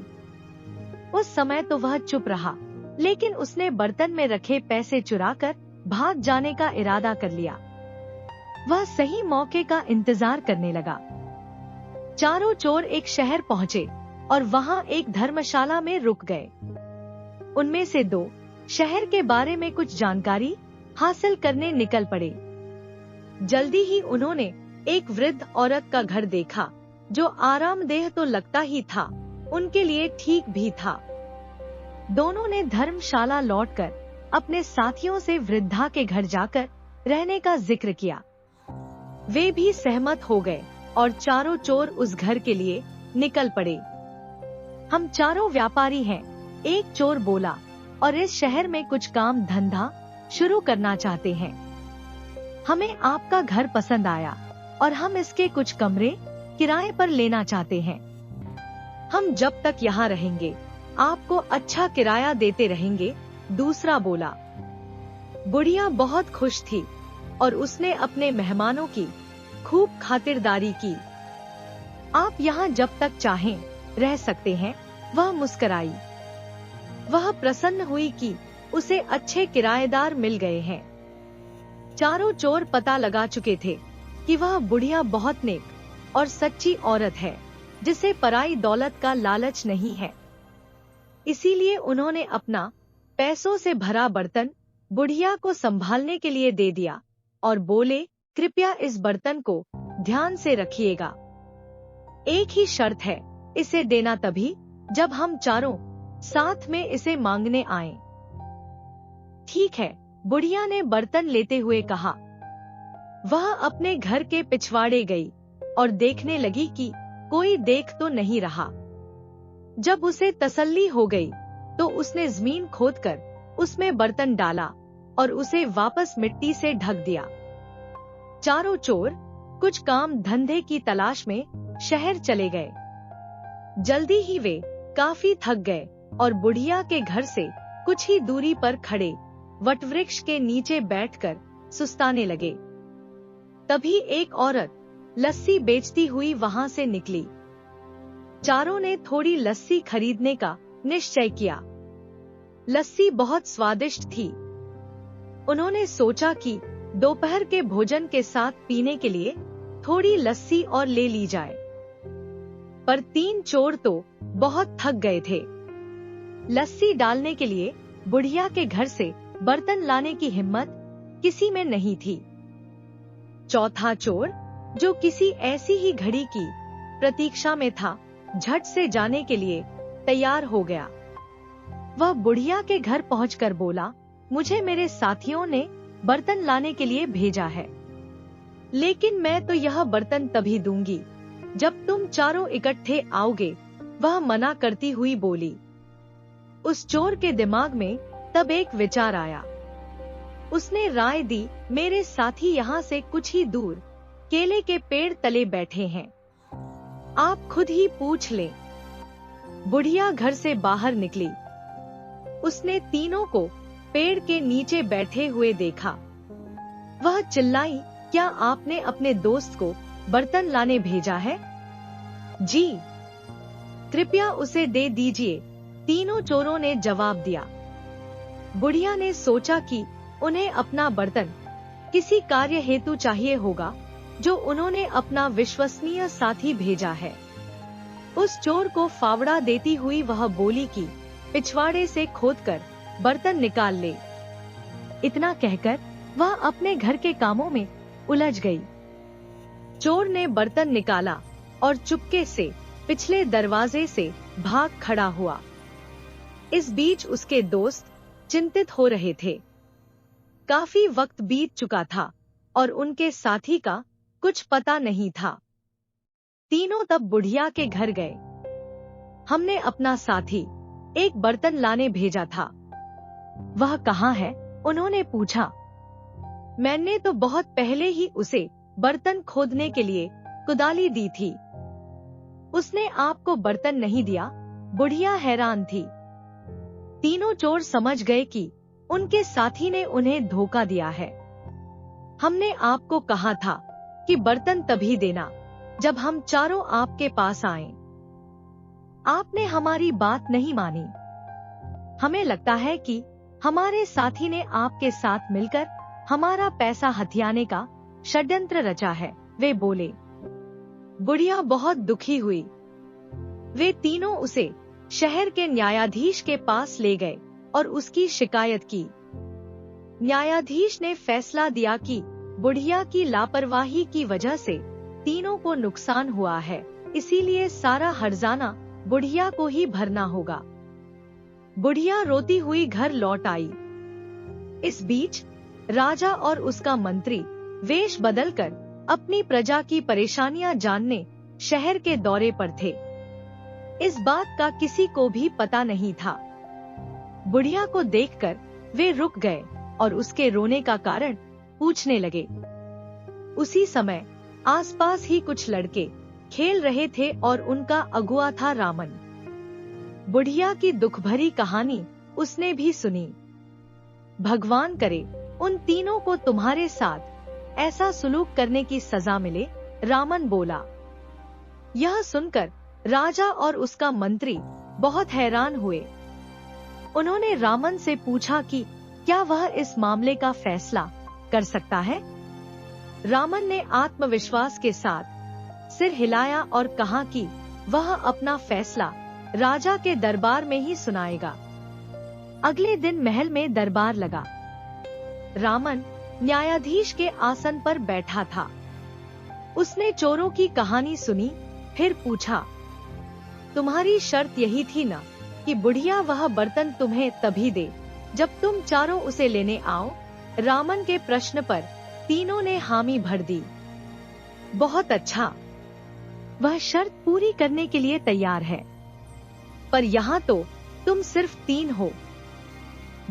उस समय तो वह चुप रहा, लेकिन उसने बर्तन में रखे पैसे चुराकर भाग जाने का इरादा कर लिया। वह सही मौके का इंतजार करने लगा। चारों चोर एक शहर पहुंचे और वहां एक धर्मशाला में रुक गए। उनमें से 2 शहर के बारे में कुछ जानकारी हासिल करने निकल पड़े। जल्दी ही उन्होंने एक वृद्ध औरत का घर देखा, जो आरामदेह तो लगता ही था, उनके लिए ठीक भी था। दोनों ने धर्मशाला लौटकर अपने साथियों से वृद्धा के घर जाकर रहने का जिक्र किया। वे भी सहमत हो गए और चारों चोर उस घर के लिए निकल पड़े। हम चारों व्यापारी हैं, एक चोर बोला, और इस शहर में कुछ काम धंधा शुरू करना चाहते हैं। हमें आपका घर पसंद आया और हम इसके कुछ कमरे किराए पर लेना चाहते हैं। हम जब तक यहाँ रहेंगे आपको अच्छा किराया देते रहेंगे। दूसरा बोला। बुढ़िया बहुत खुश थी और उसने अपने मेहमानों की खूब खातिरदारी की। आप यहाँ जब तक चाहें रह सकते हैं। वह मुस्कुराई। वह प्रसन्न हुई कि उसे अच्छे किराएदार मिल गए हैं। चारों चोर पता लगा चुके थे कि वह बुढ़िया बहुत नेक और सच्ची औरत है, जिसे पराई दौलत का लालच नहीं है। इसीलिए उन्होंने अपना पैसों से भरा बर्तन बुढ़िया को संभालने के लिए दे दिया और बोले, कृपया इस बर्तन को ध्यान से रखिएगा। एक ही शर्त है, इसे देना तभी जब हम चारों साथ में इसे मांगने आएं। ठीक है, बुढ़िया ने बर्तन लेते हुए कहा। वह अपने घर के पिछवाड़े गई और देखने लगी कि कोई देख तो नहीं रहा। जब उसे तसल्ली हो गई तो उसने जमीन खोदकर उसमें बर्तन डाला और उसे वापस मिट्टी से ढक दिया। चारों चोर कुछ काम धंधे की तलाश में शहर चले गए। जल्दी ही वे काफी थक गए और बुढ़िया के घर से कुछ ही दूरी पर खड़े वटवृक्ष के नीचे बैठकर सुस्ताने लगे। तभी एक औरत लस्सी बेचती हुई वहां से निकली। चारों ने थोड़ी लस्सी खरीदने का निश्चय किया। लस्सी बहुत स्वादिष्ट थी। उन्होंने सोचा कि दोपहर के भोजन के साथ पीने के लिए थोड़ी लस्सी और ले ली जाए। पर 3 चोर तो बहुत थक गए थे। लस्सी डालने के लिए बुढ़िया के घर से बर्तन लाने की हिम्मत किसी में नहीं थी। चौथा चोर, जो किसी ऐसी ही घड़ी की प्रतीक्षा में था, झट से जाने के लिए तैयार हो गया। वह बुढ़िया के घर पहुंचकर बोला, मुझे मेरे साथियों ने बर्तन लाने के लिए भेजा है, लेकिन मैं तो यह बर्तन तभी दूंगी जब तुम चारों इकट्ठे आओगे। वह मना करती हुई बोली। उस चोर के दिमाग में तब एक विचार आया। उसने राय दी, मेरे साथी यहाँ से कुछ ही दूर केले के पेड़ तले बैठे हैं, आप खुद ही पूछ लें। बुढ़िया घर से बाहर निकली। उसने तीनों को पेड़ के नीचे बैठे हुए देखा। वह चिल्लाई, क्या आपने अपने दोस्त को बर्तन लाने भेजा है? जी। कृपया उसे दे दीजिए, तीनों चोरों ने जवाब दिया। बुढ़िया ने सोचा कि उन्हें अपना बर्तन किसी कार्य हेतु चाहिए होगा जो उन्होंने अपना विश्वसनीय साथी भेजा है। उस चोर को फावड़ा देती हुई वह बोली कि पिछवाड़े से खोदकर बर्तन निकाल ले। इतना कहकर वह अपने घर के कामों में उलझ गई। चोर ने बर्तन निकाला और चुपके से पिछले दरवाजे से भाग खड़ा हुआ। इस बीच उसके दोस्त चिंतित हो रहे थे। काफी वक्त बीत चुका था और उनके साथी का कुछ पता नहीं था। तीनों तब बुढ़िया के घर गए। हमने अपना साथी एक बर्तन लाने भेजा था। वह कहाँ है? उन्होंने पूछा। मैंने तो बहुत पहले ही उसे बर्तन खोदने के लिए कुदाली दी थी। उसने आपको बर्तन नहीं दिया? बुढ़िया हैरान थी। तीनों चोर समझ गए कि उनके साथी ने उन्हें धोखा दिया है। हमने आपको कहा था कि बर्तन तभी देना जब हम चारों आपके पास आएं। आपने हमारी बात नहीं मानी। हमें लगता है कि हमारे साथी ने आपके साथ मिलकर हमारा पैसा हथियाने का षड्यंत्र रचा है, वे बोले। बुढ़िया बहुत दुखी हुई। वे तीनों उसे शहर के न्यायाधीश के पास ले गए और उसकी शिकायत की। न्यायाधीश ने फैसला दिया कि बुढ़िया की लापरवाही की वजह से तीनों को नुकसान हुआ है, इसीलिए सारा हर्जाना बुढ़िया को ही भरना होगा। बुढ़िया रोती हुई घर लौट आई। इस बीच राजा और उसका मंत्री वेश बदलकर अपनी प्रजा की परेशानियां जानने शहर के दौरे पर थे। इस बात का किसी को भी पता नहीं था। बुढ़िया को देखकर वे रुक गए और उसके रोने का कारण पूछने लगे। उसी समय आसपास ही कुछ लड़के खेल रहे थे और उनका अगुआ था रामन। बुढ़िया की दुख भरी कहानी उसने भी सुनी। भगवान करे उन तीनों को तुम्हारे साथ ऐसा सुलूक करने की सजा मिले, रामन बोला। यह सुनकर राजा और उसका मंत्री बहुत हैरान हुए। उन्होंने रामन से पूछा कि क्या वह इस मामले का फैसला कर सकता है। रामन ने आत्मविश्वास के साथ सिर हिलाया और कहा कि वह अपना फैसला राजा के दरबार में ही सुनाएगा। अगले दिन महल में दरबार लगा। रामन न्यायाधीश के आसन पर बैठा था। उसने चोरों की कहानी सुनी, फिर पूछा, तुम्हारी शर्त यही थी ना कि बुढ़िया वह बर्तन तुम्हें तभी दे जब तुम चारों उसे लेने आओ? रामन के प्रश्न पर तीनों ने हामी भर दी। बहुत अच्छा, वह शर्त पूरी करने के लिए तैयार है, पर यहाँ तो तुम सिर्फ 3 हो।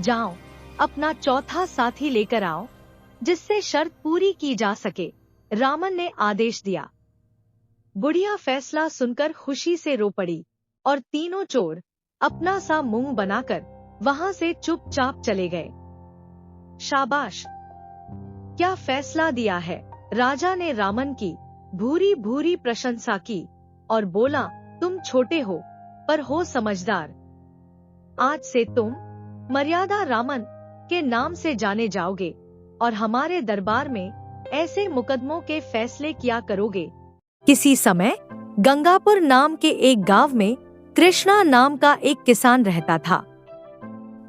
जाओ, अपना चौथा साथी लेकर आओ जिससे शर्त पूरी की जा सके, रामन ने आदेश दिया। बुढ़िया फैसला सुनकर खुशी से रो पड़ी और तीनों चोर अपना सा मुंह बनाकर वहां से चुपचाप चले गए। शाबाश, क्या फैसला दिया है, राजा ने रामन की भूरी भूरी प्रशंसा की और बोला, तुम छोटे हो पर हो समझदार। आज से तुम मर्यादा रामन के नाम से जाने जाओगे और हमारे दरबार में ऐसे मुकदमों के फैसले किया करोगे। किसी समय गंगापुर नाम के एक गांव में कृष्णा नाम का एक किसान रहता था।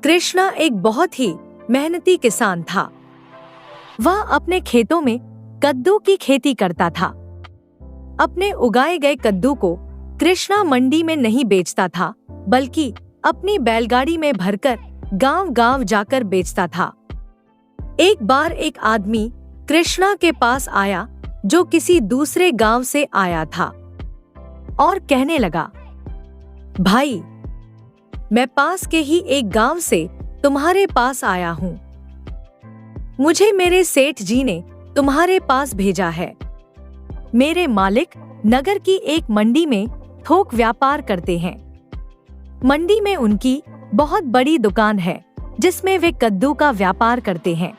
कृष्णा एक बहुत ही मेहनती किसान था। वह अपने खेतों में कद्दू की खेती करता था। अपने उगाए गए कद्दू को कृष्णा मंडी में नहीं बेचता था, बल्कि अपनी बैलगाड़ी में भरकर गांव-गांव जाकर बेचता था। एक बार एक आदमी कृष्णा के पास आया जो किसी दूसरे गांव से आया था और कहने लगा, भाई, मैं पास के ही एक गांव से तुम्हारे पास आया हूँ। मुझे मेरे सेठ जी ने तुम्हारे पास भेजा है। मेरे मालिक नगर की एक मंडी में थोक व्यापार करते हैं। मंडी में उनकी बहुत बड़ी दुकान है जिसमें वे कद्दू का व्यापार करते हैं।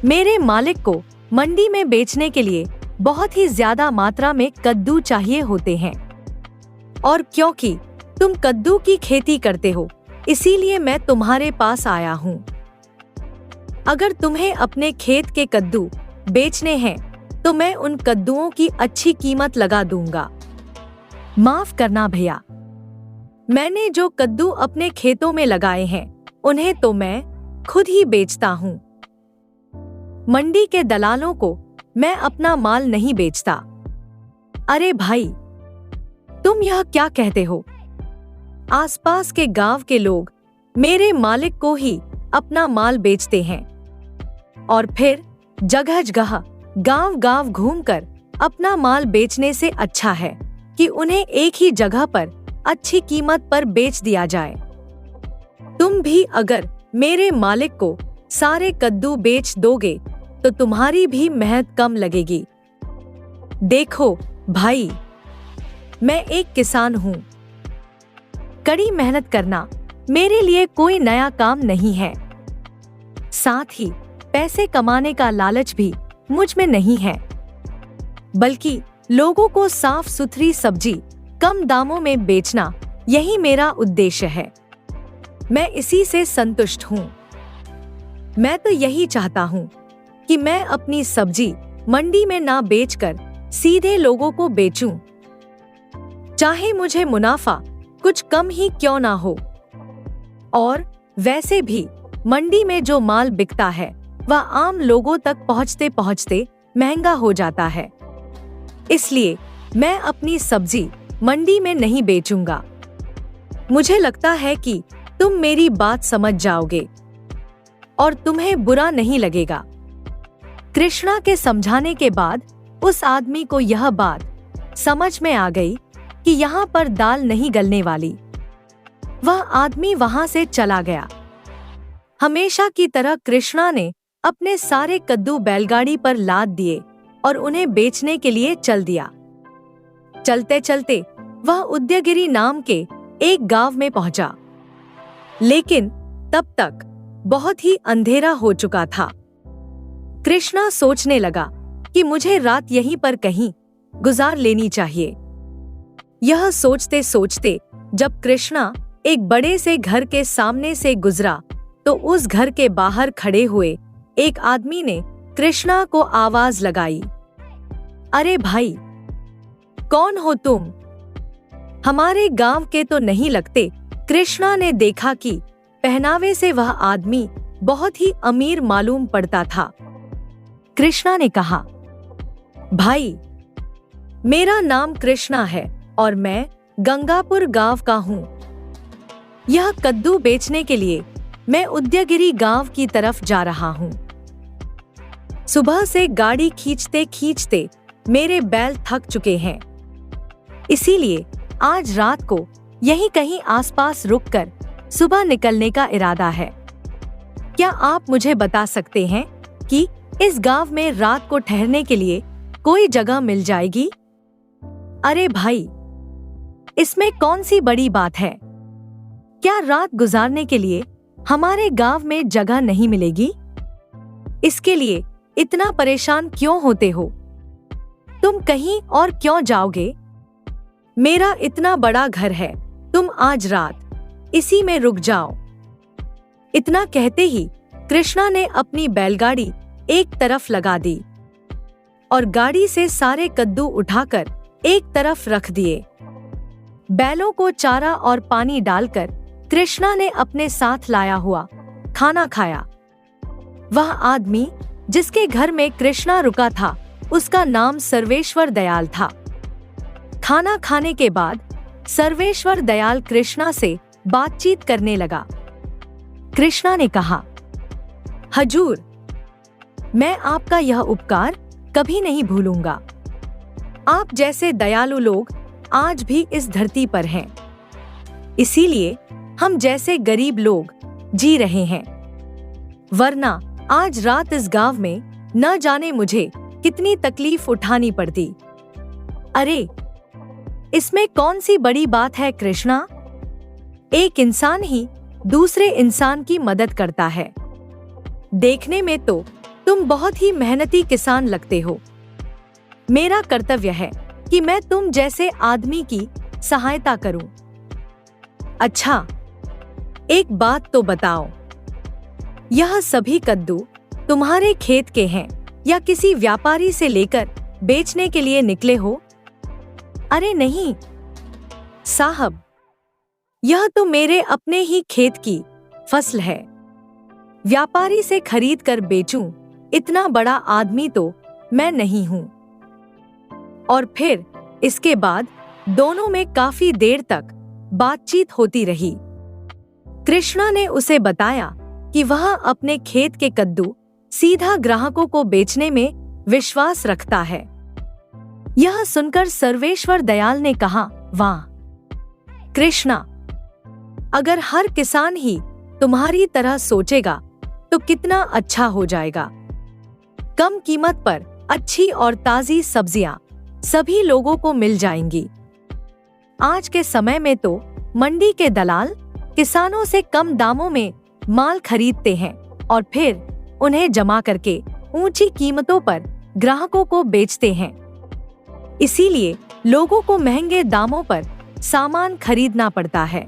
मेरे मालिक को मंडी में बेचने के लिए बहुत ही ज्यादा मात्रा में कद्दू चाहिए होते हैं। और क्योंकि तुम कद्दू की खेती करते हो, इसीलिए मैं तुम्हारे पास आया हूँ। अगर तुम्हें अपने खेत के कद्दू बेचने हैं तो मैं उन कद्दुओं की अच्छी कीमत लगा दूंगा। माफ करना भैया, मैंने जो कद्दू अपने खेतों में लगाए हैं उन्हें तो मैं खुद ही बेचता हूँ। मंडी के दलालों को मैं अपना माल नहीं बेचता। अरे भाई, तुम यह क्या कहते हो? आसपास के गांव के लोग मेरे मालिक को ही अपना माल बेचते हैं और फिर जगह जगह गांव-गांव घूमकर अपना माल बेचने से अच्छा है कि उन्हें एक ही जगह पर अच्छी कीमत पर बेच दिया जाए। तुम भी अगर मेरे मालिक को सारे कद्दू बेच दोगे तो तुम्हारी भी मेहनत कम लगेगी। देखो भाई, मैं एक किसान हूँ। कड़ी मेहनत करना मेरे लिए कोई नया काम नहीं है। साथ ही पैसे कमाने का लालच भी मुझ में नहीं है, बल्कि लोगों को साफ सुथरी सब्जी कम दामों में बेचना, यही मेरा उद्देश्य है। मैं इसी से संतुष्ट हूँ। मैं तो यही चाहता हूँ कि मैं अपनी सब्जी मंडी में ना बेचकर सीधे लोगों को बेचूं। चाहे मुझे मुनाफा कुछ कम ही क्यों ना हो। और वैसे भी मंडी में जो माल बिकता है वह आम लोगों तक पहुँचते पहुँचते महंगा हो जाता है। इसलिए मैं अपनी सब्जी मंडी में नहीं बेचूंगा। मुझे लगता है कि तुम मेरी बात समझ जाओगे और तुम्हें बुरा नहीं लगेगा। कृष्णा के समझाने के बाद उस आदमी को यह बात समझ में आ गई कि यहाँ पर दाल नहीं गलने वाली। वह आदमी वहां से चला गया। हमेशा की तरह कृष्णा ने अपने सारे कद्दू बैलगाड़ी पर लाद दिए और उन्हें बेचने के लिए चल दिया। चलते चलते वह उदयगिरी नाम के एक गांव में पहुंचा, लेकिन तब तक बहुत ही अंधेरा हो चुका था। कृष्णा सोचने लगा कि मुझे रात यहीं पर कहीं गुजार लेनी चाहिए। यह सोचते सोचते जब कृष्णा एक बड़े से घर के सामने से गुजरा तो उस घर के बाहर खड़े हुए एक आदमी ने कृष्णा को आवाज लगाई, अरे भाई, कौन हो तुम? हमारे गांव के तो नहीं लगते। कृष्णा ने देखा कि पहनावे से वह आदमी बहुत ही अमीर मालूम पड़ता था। कृष्णा ने कहा, भाई, मेरा नाम कृष्णा है और मैं गंगापुर गांव का हूँ। यह कद्दू बेचने के लिए मैं उदयगिरी गांव की तरफ जा रहा हूँ। सुबह से गाड़ी खींचते खींचते मेरे बैल थक चुके हैं, इसीलिए आज रात को यहीं कहीं आसपास रुककर सुबह निकलने का इरादा है। क्या आप मुझे बता सकते हैं कि इस गांव में रात को ठहरने के लिए कोई जगह मिल जाएगी? अरे भाई, इसमें कौन सी बड़ी बात है? क्या रात गुजारने के लिए हमारे गांव में जगह नहीं मिलेगी? इसके लिए इतना परेशान क्यों होते हो? तुम कहीं और क्यों जाओगे? मेरा इतना बड़ा घर है, तुम आज रात इसी में रुक जाओ। इतना कहते ही कृष्णा ने अपनी बैलगाड़ी एक तरफ लगा दी और गाड़ी से सारे कद्दू उठाकर एक तरफ रख दिए। बैलों को चारा और पानी डालकर कृष्णा ने अपने साथ लाया हुआ खाना खाया। वह आदमी जिसके घर में कृष्णा रुका था, उसका नाम सर्वेश्वर दयाल था। खाना खाने के बाद सर्वेश्वर दयाल कृष्णा से बातचीत करने लगा। कृष्णा ने कहा, हजूर, मैं आपका यह उपकार कभी नहीं भूलूंगा। आप जैसे दयालु लोग आज भी इस धरती पर हैं, इसीलिए हम जैसे गरीब लोग जी रहे हैं। वरना आज रात इस गांव में न जाने मुझे कितनी तकलीफ उठानी पड़ती। अरे, इसमें कौन सी बड़ी बात है कृष्णा? एक इंसान ही दूसरे इंसान की मदद करता है। देखने में तो तुम बहुत ही मेहनती किसान लगते हो। मेरा कर्तव्य है कि मैं तुम जैसे आदमी की सहायता करूं। अच्छा, एक बात तो बताओ, यह सभी कद्दू तुम्हारे खेत के हैं या किसी व्यापारी से लेकर बेचने के लिए निकले हो? अरे नहीं साहब, यह तो मेरे अपने ही खेत की फसल है। व्यापारी से खरीद कर बेचूं, इतना बड़ा आदमी तो मैं नहीं हूं। और फिर इसके बाद दोनों में काफी देर तक बातचीत होती रही। कृष्णा ने उसे बताया कि वह अपने खेत के कद्दू सीधा ग्राहकों को बेचने में विश्वास रखता है। यह सुनकर सर्वेश्वर दयाल ने कहा, वाह कृष्णा, अगर हर किसान ही तुम्हारी तरह सोचेगा तो कितना अच्छा हो जाएगा। कम कीमत पर अच्छी और ताजी सब्जियां सभी लोगों को मिल जाएंगी। आज के समय में तो मंडी के दलाल किसानों से कम दामों में माल खरीदते हैं और फिर उन्हें जमा करके ऊंची कीमतों पर ग्राहकों को बेचते हैं। इसीलिए लोगों को महंगे दामों पर सामान खरीदना पड़ता है।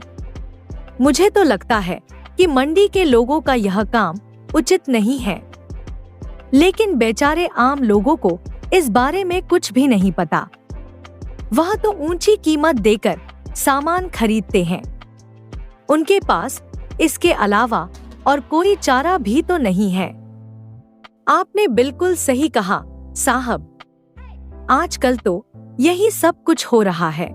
मुझे तो लगता है कि मंडी के लोगों का यह काम उचित नहीं है, लेकिन बेचारे आम लोगों को इस बारे में कुछ भी नहीं पता। वह तो ऊंची कीमत देकर सामान खरीदते हैं। उनके पास इसके अलावा और कोई चारा भी तो नहीं है। आपने बिल्कुल सही कहा साहब, आजकल तो यही सब कुछ हो रहा है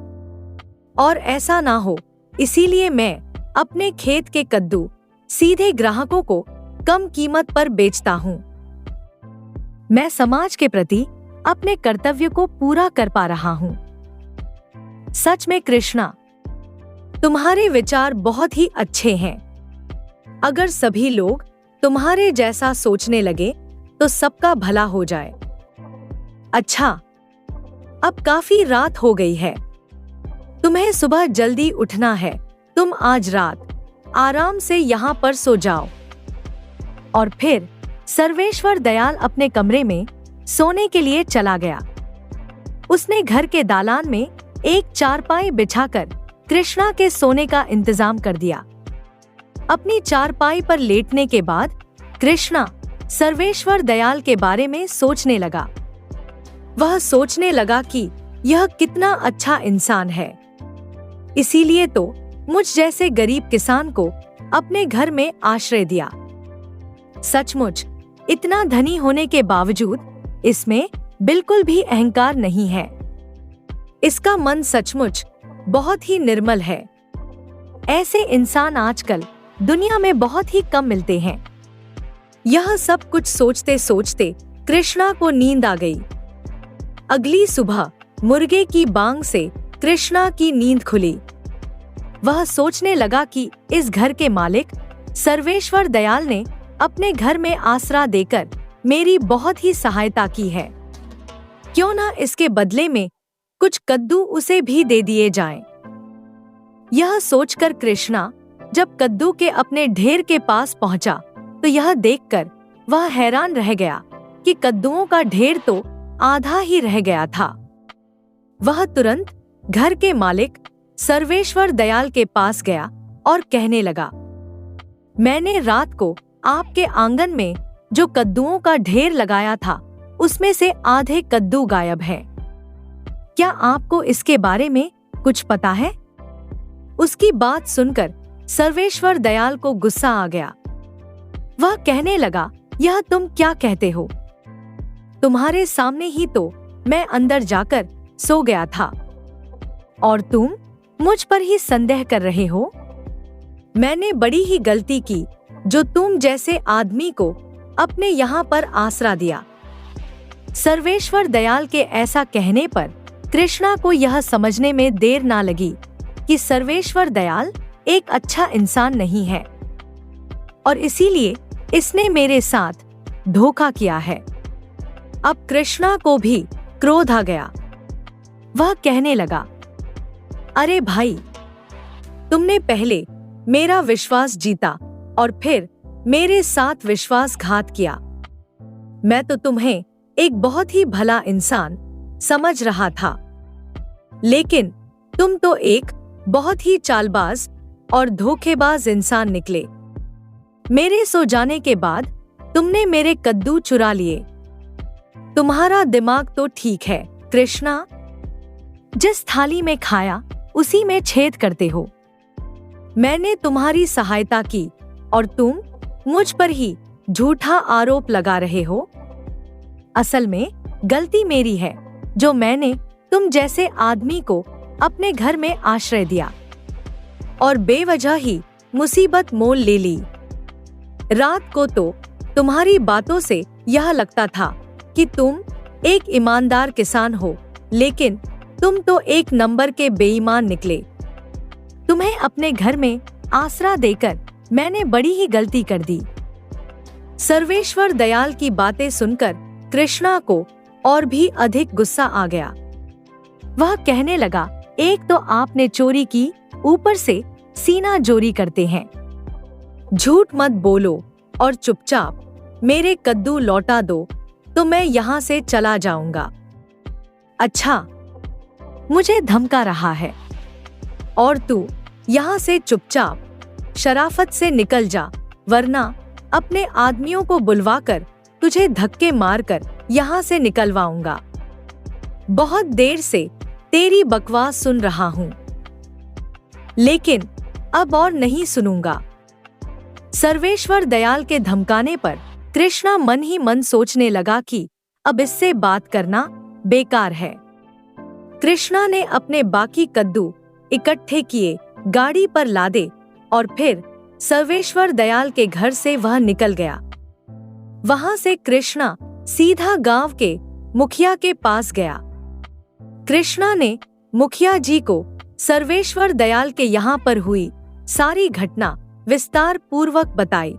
और ऐसा ना हो, इसीलिए मैं अपने खेत के कद्दू सीधे ग्राहकों को कम कीमत पर बेचता हूँ। मैं समाज के प्रति अपने कर्तव्य को पूरा कर पा रहा हूँ। सच में कृष्णा, तुम्हारे विचार बहुत ही अच्छे हैं। अगर सभी लोग तुम्हारे जैसा सोचने लगे तो सबका भला हो जाए। अच्छा, अब काफी रात हो गई है, तुम्हें सुबह जल्दी उठना है। तुम आज रात आराम से यहाँ पर सो जाओ। और फिर सर्वेश्वर दयाल अपने कमरे में सोने के लिए चला गया। उसने घर के दालान में एक चारपाई बिछाकर कृष्णा के सोने का इंतजाम कर दिया। अपनी चारपाई पर लेटने के बाद कृष्णा सर्वेश्वर दयाल के बारे में सोचने लगा। वह सोचने लगा कि यह कितना अच्छा इंसान है, इसीलिए तो मुझ जैसे गरीब किसान को अपने घर में आश्रय दिया। सचमुच इतना धनी होने के बावजूद इसमें बिल्कुल भी अहंकार नहीं है। इसका मन सचमुच बहुत ही निर्मल है। ऐसे इंसान आजकल दुनिया में बहुत ही कम मिलते हैं। यह सब कुछ सोचते सोचते कृष्णा को नींद आ गई। अगली सुबह मुर्गे की बांग से कृष्णा की नींद खुली। वह सोचने लगा कि इस घर के मालिक सर्वेश्वर दयाल ने अपने घर में आसरा देकर मेरी बहुत ही सहायता की है। क्यों ना इसके बदले में कुछ कद्दू उसे भी दे दिए जाएं। यह सोचकर कृष्णा जब कद्दू के अपने ढेर के पास पहुंचा तो यह देखकर वह हैरान रह गया कि कद्दुओं का ढेर तो आधा ही रह गया था। वह तुरंत घर के मालिक सर्वेश्वर दयाल के पास गया और कहने लगा, मैंने रात को आपके आंगन में जो कद्दुओं का ढेर लगाया था उसमें से आधे कद्दू गायब हैं। क्या आपको इसके बारे में कुछ पता है? उसकी बात सुनकर सर्वेश्वर दयाल को गुस्सा आ गया। वह कहने लगा, यह तुम क्या कहते हो? तुम्हारे सामने ही तो मैं अंदर जाकर सो गया था और तुम मुझ पर ही संदेह कर रहे हो। मैंने बड़ी ही गलती की जो तुम जैसे आदमी को अपने यहाँ पर आसरा दिया। सर्वेश्वर दयाल के ऐसा कहने पर कृष्णा को यह समझने में देर ना लगी कि सर्वेश्वर दयाल एक अच्छा इंसान नहीं है और इसीलिए इसने मेरे साथ धोखा किया है। अब कृष्णा को भी क्रोध आ गया। वह कहने लगा, अरे भाई, तुमने पहले मेरा विश्वास जीता और फिर मेरे साथ विश्वासघात किया। मैं तो तुम्हें एक बहुत ही भला इंसान समझ रहा था, लेकिन तुम तो एक बहुत ही चालबाज और धोखेबाज इंसान निकले। मेरे सो जाने के बाद तुमने मेरे कद्दू चुरा लिए। तुम्हारा दिमाग तो ठीक है कृष्णा, जिस थाली में खाया उसी में छेद करते हो। मैंने तुम्हारी सहायता की और तुम मुझ पर ही झूठा आरोप लगा रहे हो। असल में गलती मेरी है जो मैंने तुम जैसे आदमी को अपने घर में आश्रय दिया और बेवजह ही मुसीबत मोल ले ली। रात को तो तुम्हारी बातों से यह लगता था कि तुम एक ईमानदार किसान हो, लेकिन तुम तो एक नंबर के बेईमान निकले। तुम्हें अपने घर में आसरा देकर मैंने बड़ी ही गलती कर दी। सर्वेश्वर दयाल की बातें सुनकर कृष्णा को और भी अधिक गुस्सा आ गया। वह कहने लगा, एक तो आपने चोरी की, ऊपर से सीना जोरी करते हैं। झूठ मत बोलो और चुपचाप मेरे कद्दू लौटा दो तो मैं यहाँ से चला जाऊंगा। अच्छा, मुझे धमका रहा है और तू यहाँ से चुपचाप शराफत से निकल जा, वरना अपने आदमियों को बुलवाकर तुझे धक्के मारकर यहाँ से निकलवाऊंगा। बहुत देर से तेरी बकवास सुन रहा हूँ, लेकिन अब और नहीं सुनूंगा। सर्वेश्वर दयाल के धमकाने पर कृष्णा मन ही मन सोचने लगा कि अब इससे बात करना बेकार है। कृष्णा ने अपने बाकी कद्दू इकट्ठे किए, गाड़ी पर लादे और फिर सर्वेश्वर दयाल के घर से वह निकल गया। वहां से कृष्णा सीधा गांव के मुखिया के पास गया। कृष्णा ने मुखिया जी को सर्वेश्वर दयाल के यहाँ पर हुई सारी घटना विस्तार पूर्वक बताई।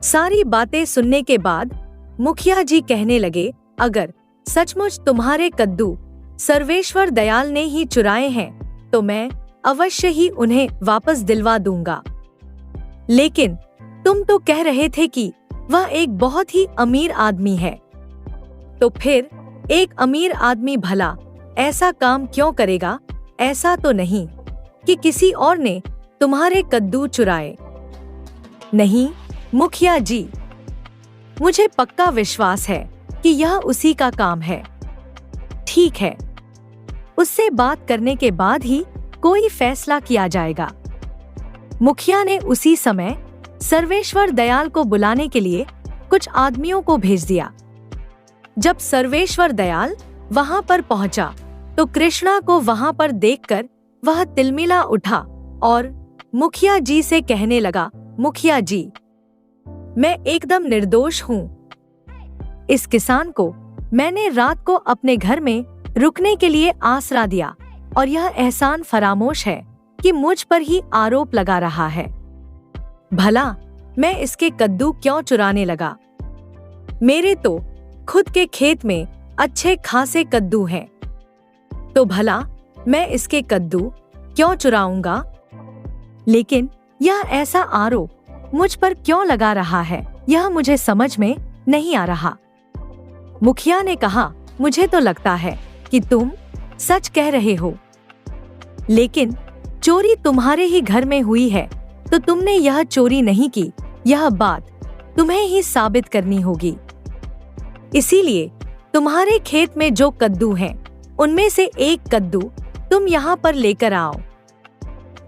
सारी बातें सुनने के बाद मुखिया जी कहने लगे, अगर सचमुच तुम्हारे कद्दू सर्वेश्वर दयाल ने ही चुराए हैं तो मैं अवश्य ही उन्हें वापस दिलवा दूंगा। लेकिन तुम तो कह रहे थे कि वह एक बहुत ही अमीर आदमी है, तो फिर एक अमीर आदमी भला ऐसा काम क्यों करेगा? ऐसा तो नहीं कि किसी और ने तुम्हारे कद्दू चुराए। नहीं मुखिया जी, मुझे पक्का विश्वास है कि यह उसी का काम है। ठीक है, उससे बात करने के बाद ही कोई फैसला किया जाएगा। मुखिया ने उसी समय सर्वेश्वर दयाल को बुलाने के लिए कुछ आदमियों को भेज दिया। जब सर्वेश्वर दयाल वहां पर पहुंचा तो कृष्णा को वहां पर देखकर वह तिलमिला उठा और मुखिया जी से कहने लगा, मुखिया जी, मैं एकदम निर्दोष हूँ। इस किसान को मैंने रात को अपने घर में रुकने के लिए आसरा दिया और यह एहसान फरामोश है कि मुझ पर ही आरोप लगा रहा है। भला मैं इसके कद्दू क्यों चुराने लगा? मेरे तो खुद के खेत में अच्छे खासे कद्दू हैं, तो भला मैं इसके कद्दू क्यों चुराऊंगा? लेकिन यह ऐसा आरोप मुझ पर क्यों लगा रहा है, यह मुझे समझ में नहीं आ रहा। मुखिया ने कहा, मुझे तो लगता है कि तुम सच कह रहे हो, लेकिन चोरी तुम्हारे ही घर में हुई है तो तुमने यह चोरी नहीं की, यह बात तुम्हें ही साबित करनी होगी। इसीलिए तुम्हारे खेत में जो कद्दू हैं, उनमें से एक कद्दू तुम यहाँ पर लेकर आओ।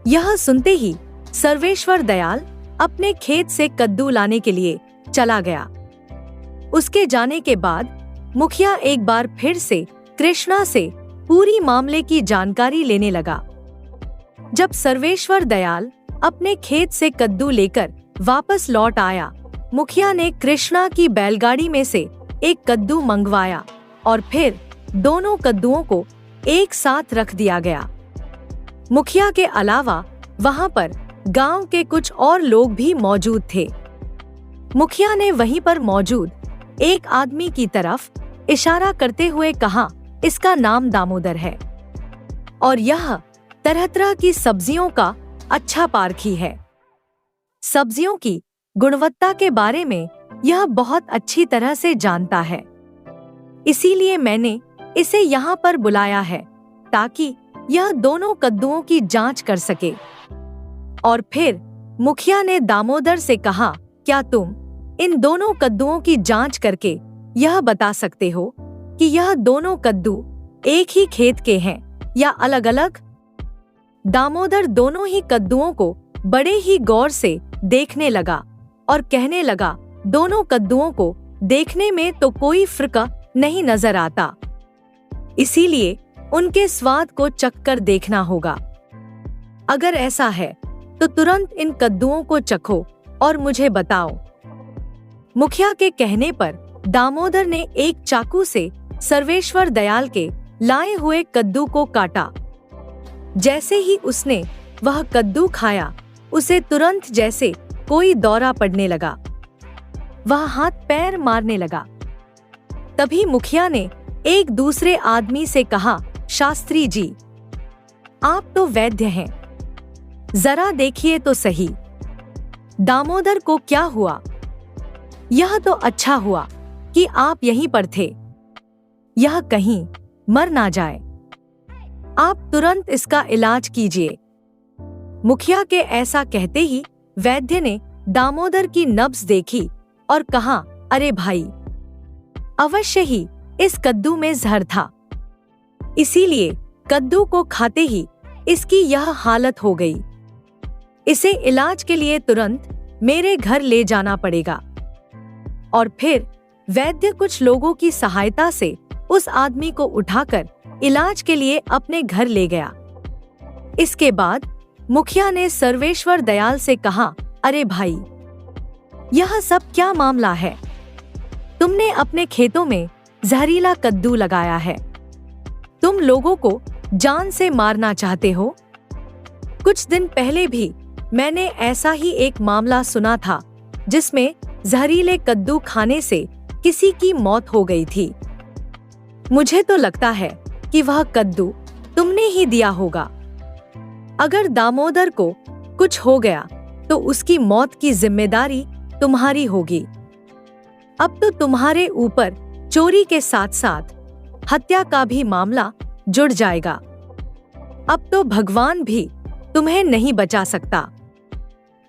यह सुनते ही सर्वेश्वर दयाल अपने खेत से कद्दू लाने के लिए चला गया। उसके जाने के बाद मुखिया एक बार फिर से कृष्णा से पूरी मामले की जानकारी लेने लगा। जब सर्वेश्वर दयाल अपने खेत से कद्दू लेकर वापस लौट आया, मुखिया ने कृष्णा की बैलगाड़ी में से एक कद्दू मंगवाया और फिर दोनों कद्दुओं को एक साथ रख दिया गया। मुखिया के अलावा वहां पर गांव के कुछ और लोग भी मौजूद थे। मुखिया ने वहीं पर मौजूद एक आदमी की तरफ इशारा करते हुए कहा, इसका नाम दामोदर है और यह तरह तरह की सब्जियों का अच्छा पारखी है। सब्जियों की गुणवत्ता के बारे में यह बहुत अच्छी तरह से जानता है। इसीलिए मैंने इसे यहाँ पर बुलाया है ताकि यह दोनों कद्दुओं की जांच कर सके। और फिर मुखिया ने दामोदर से कहा, क्या तुम इन दोनों कद्दुओं की जांच करके यह बता सकते हो कि यह दोनों कद्दू एक ही खेत के हैं या अलग अलग? दामोदर दोनों ही कद्दुओं को बड़े ही गौर से देखने लगा और कहने लगा, दोनों कद्दुओं को देखने में तो कोई फर्क नहीं नजर आता, इसीलिए उनके स्वाद को चखकर देखना होगा। अगर ऐसा है तो तुरंत इन कद्दुओं को चखो और मुझे बताओ। मुखिया के कहने पर दामोदर ने एक चाकू से सर्वेश्वर दयाल के लाए हुए कद्दू को काटा। जैसे ही उसने वह कद्दू खाया, उसे तुरंत जैसे कोई दौरा पड़ने लगा। वह हाथ पैर मारने लगा। तभी मुखिया ने एक दूसरे आदमी से कहा, शास्त्री जी, आप तो वैद्य हैं, जरा देखिए तो सही, दामोदर को क्या हुआ? यह तो अच्छा हुआ कि आप यहीं पर थे, यह कहीं मर ना जाए। आप तुरंत इसका इलाज कीजिए। मुखिया के ऐसा कहते ही वैद्य ने दामोदर की नब्ज देखी और कहा, अरे भाई, अवश्य ही इस कद्दू में जहर था, इसीलिए कद्दू को खाते ही इसकी यह हालत हो गई। इसे इलाज के लिए तुरंत मेरे घर ले जाना पड़ेगा। और फिर वैद्य कुछ लोगों की सहायता से उस आदमी को उठाकर इलाज के लिए अपने घर ले गया। इसके बाद मुखिया ने सर्वेश्वर दयाल से कहा, अरे भाई, यह सब क्या मामला है? तुमने अपने खेतों में जहरीला कद्दू लगाया है, तुम लोगों को जान से मारना चाहते हो। कुछ दिन पहले भी मैंने ऐसा ही एक मामला सुना था जिसमें जहरीले कद्दू खाने से किसी की मौत हो गई थी। मुझे तो लगता है कि वह कद्दू तुमने ही दिया होगा। अगर दामोदर को कुछ हो गया तो उसकी मौत की जिम्मेदारी तुम्हारी होगी। अब तो तुम्हारे ऊपर चोरी के साथ साथ हत्या का भी मामला जुड़ जाएगा। अब तो भगवान भी तुम्हें नहीं बचा सकता।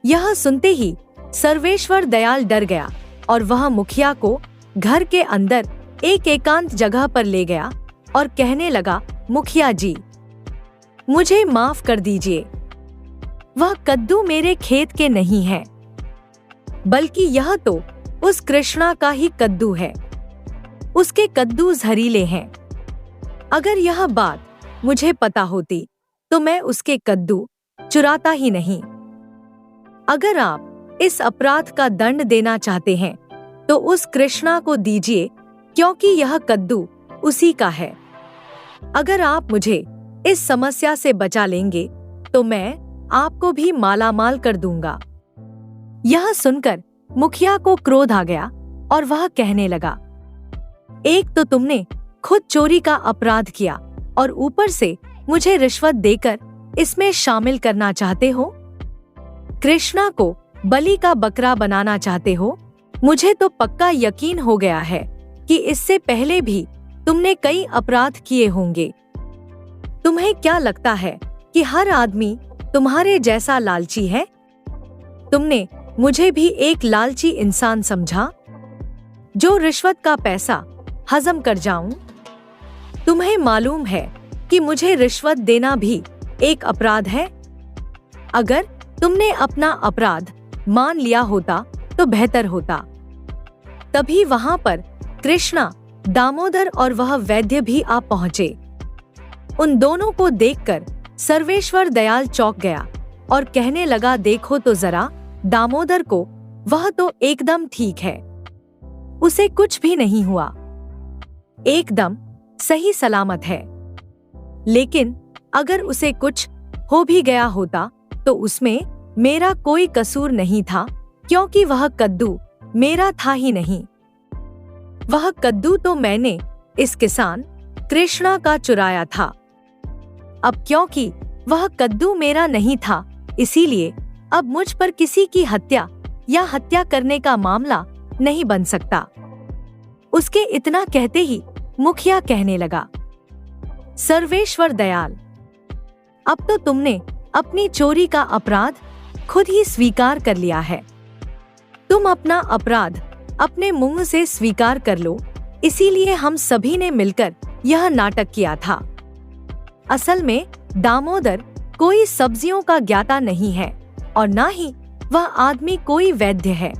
यह सुनते ही सर्वेश्वर दयाल डर गया और वह मुखिया को घर के अंदर एक एकांत जगह पर ले गया और कहने लगा, मुखिया जी, मुझे माफ कर दीजिए, वह कद्दू मेरे खेत के नहीं है, बल्कि यह तो उस कृष्णा का ही कद्दू है। उसके कद्दू जहरीले हैं। अगर यह बात मुझे पता होती तो मैं उसके कद्दू चुराता ही नहीं। अगर आप इस अपराध का दंड देना चाहते हैं तो उस कृष्णा को दीजिए, क्योंकि यह कद्दू उसी का है। अगर आप मुझे इस समस्या से बचा लेंगे तो मैं आपको भी मालामाल कर दूंगा। यह सुनकर मुखिया को क्रोध आ गया और वह कहने लगा, एक तो तुमने खुद चोरी का अपराध किया और ऊपर से मुझे रिश्वत देकर इसमें शामिल करना चाहते हो। कृष्णा को बलि का बकरा बनाना चाहते हो। मुझे तो पक्का यकीन हो गया है कि इससे पहले भी तुमने कई अपराध किए होंगे। तुम्हें क्या लगता है कि हर आदमी तुम्हारे जैसा लालची है? तुमने मुझे भी एक लालची इंसान समझा जो रिश्वत का पैसा हजम कर जाऊं। तुम्हें मालूम है कि मुझे रिश्वत देना भी एक अपराध है। अगर तुमने अपना अपराध मान लिया होता तो बेहतर होता। तभी वहां पर कृष्णा, दामोदर और वह वैद्य भी आ पहुंचे। उन दोनों को देखकर सर्वेश्वर दयाल चौंक गया और कहने लगा, देखो तो जरा दामोदर को, वह तो एकदम ठीक है, उसे कुछ भी नहीं हुआ, एकदम सही सलामत है। लेकिन अगर उसे कुछ हो भी गया होता तो उसमें मेरा कोई कसूर नहीं था, क्योंकि वह कद्दू मेरा था ही नहीं। वह कद्दू तो मैंने इस किसान कृष्णा का चुराया था। अब क्योंकि वह कद्दू मेरा नहीं था, इसीलिए अब मुझ पर किसी की हत्या या हत्या करने का मामला नहीं बन सकता। उसके इतना कहते ही मुखिया कहने लगा, सर्वेश्वर दयाल, अब तो तुमने अपनी चोरी का अपराध खुद ही स्वीकार कर लिया है। तुम अपना अपराध अपने मुंह से स्वीकार कर लो, इसीलिए हम सभी ने मिलकर यह नाटक किया था। असल में दामोदर कोई सब्जियों का ज्ञाता नहीं है और ना ही वह आदमी कोई वैद्य है।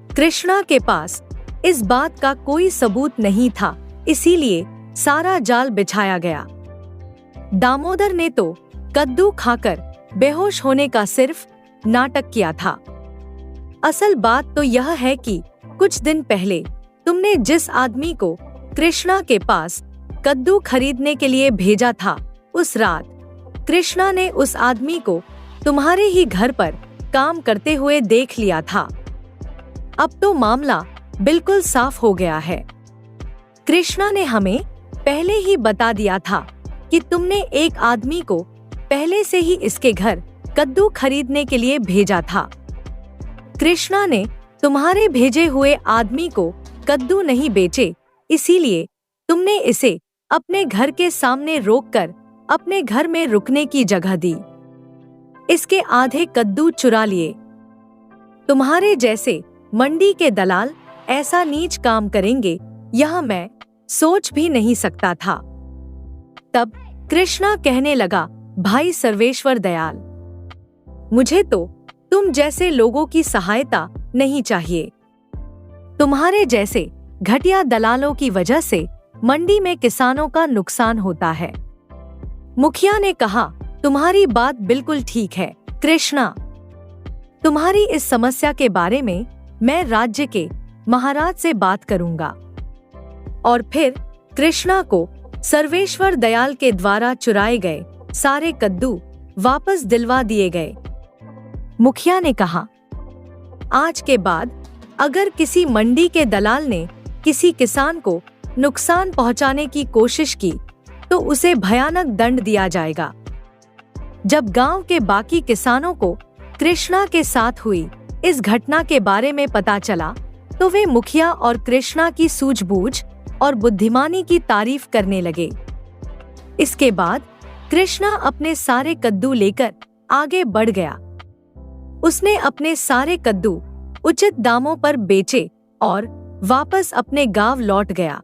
कृष्णा के पास इस बात का कोई सबूत नहीं था, इसीलिए सारा जाल बिछाया गया। दामोदर ने तो कद्दू खाकर बेहोश होने का सिर्फ नाटक किया था। असल बात तो यह है कि कुछ दिन पहले तुमने जिस आदमी को कृष्णा के पास कद्दू खरीदने के लिए भेजा था, उस रात कृष्णा ने उस आदमी को तुम्हारे ही घर पर काम करते हुए देख लिया था। अब तो मामला बिल्कुल साफ हो गया है। कृष्णा ने हमें पहले ही बता दिया था कि तुमने एक आदमी को पहले से ही इसके घर कद्दू खरीदने के लिए भेजा था। कृष्णा ने तुम्हारे भेजे हुए आदमी को कद्दू नहीं बेचे, इसीलिए तुमने इसे अपने घर के सामने रोककर अपने घर में रुकने की जगह दी। इसके आधे कद्दू चुरा लिए। तुम्हारे जैसे मंडी के दलाल ऐसा नीच काम करेंगे, यह मैं सोच भी नहीं सकता था। तब कृष्णा कहने लगा, भाई सर्वेश्वर दयाल, मुझे तो तुम जैसे लोगों की सहायता नहीं चाहिए। तुम्हारे जैसे घटिया दलालों की वजह से मंडी में किसानों का नुकसान होता है। मुखिया ने कहा, तुम्हारी बात बिल्कुल ठीक है कृष्णा। तुम्हारी इस समस्या के बारे में मैं राज्य के महाराज से बात करूंगा। और फिर कृष्णा को सर्वेश्वर दयाल के द्वारा चुराए गए सारे कद्दू वापस दिलवा दिए गए। मुखिया ने कहा, आज के बाद अगर किसी मंडी के दलाल ने किसी किसान को नुकसान पहुंचाने की कोशिश की तो उसे भयानक दंड दिया जाएगा। जब गांव के बाकी किसानों को कृष्णा के साथ हुई इस घटना के बारे में पता चला तो वे मुखिया और कृष्णा की सूझबूझ और बुद्धिमानी की तारीफ करने लगे। इसके बाद कृष्णा अपने सारे कद्दू लेकर आगे बढ़ गया। उसने अपने सारे कद्दू उचित दामों पर बेचे और वापस अपने गांव लौट गया।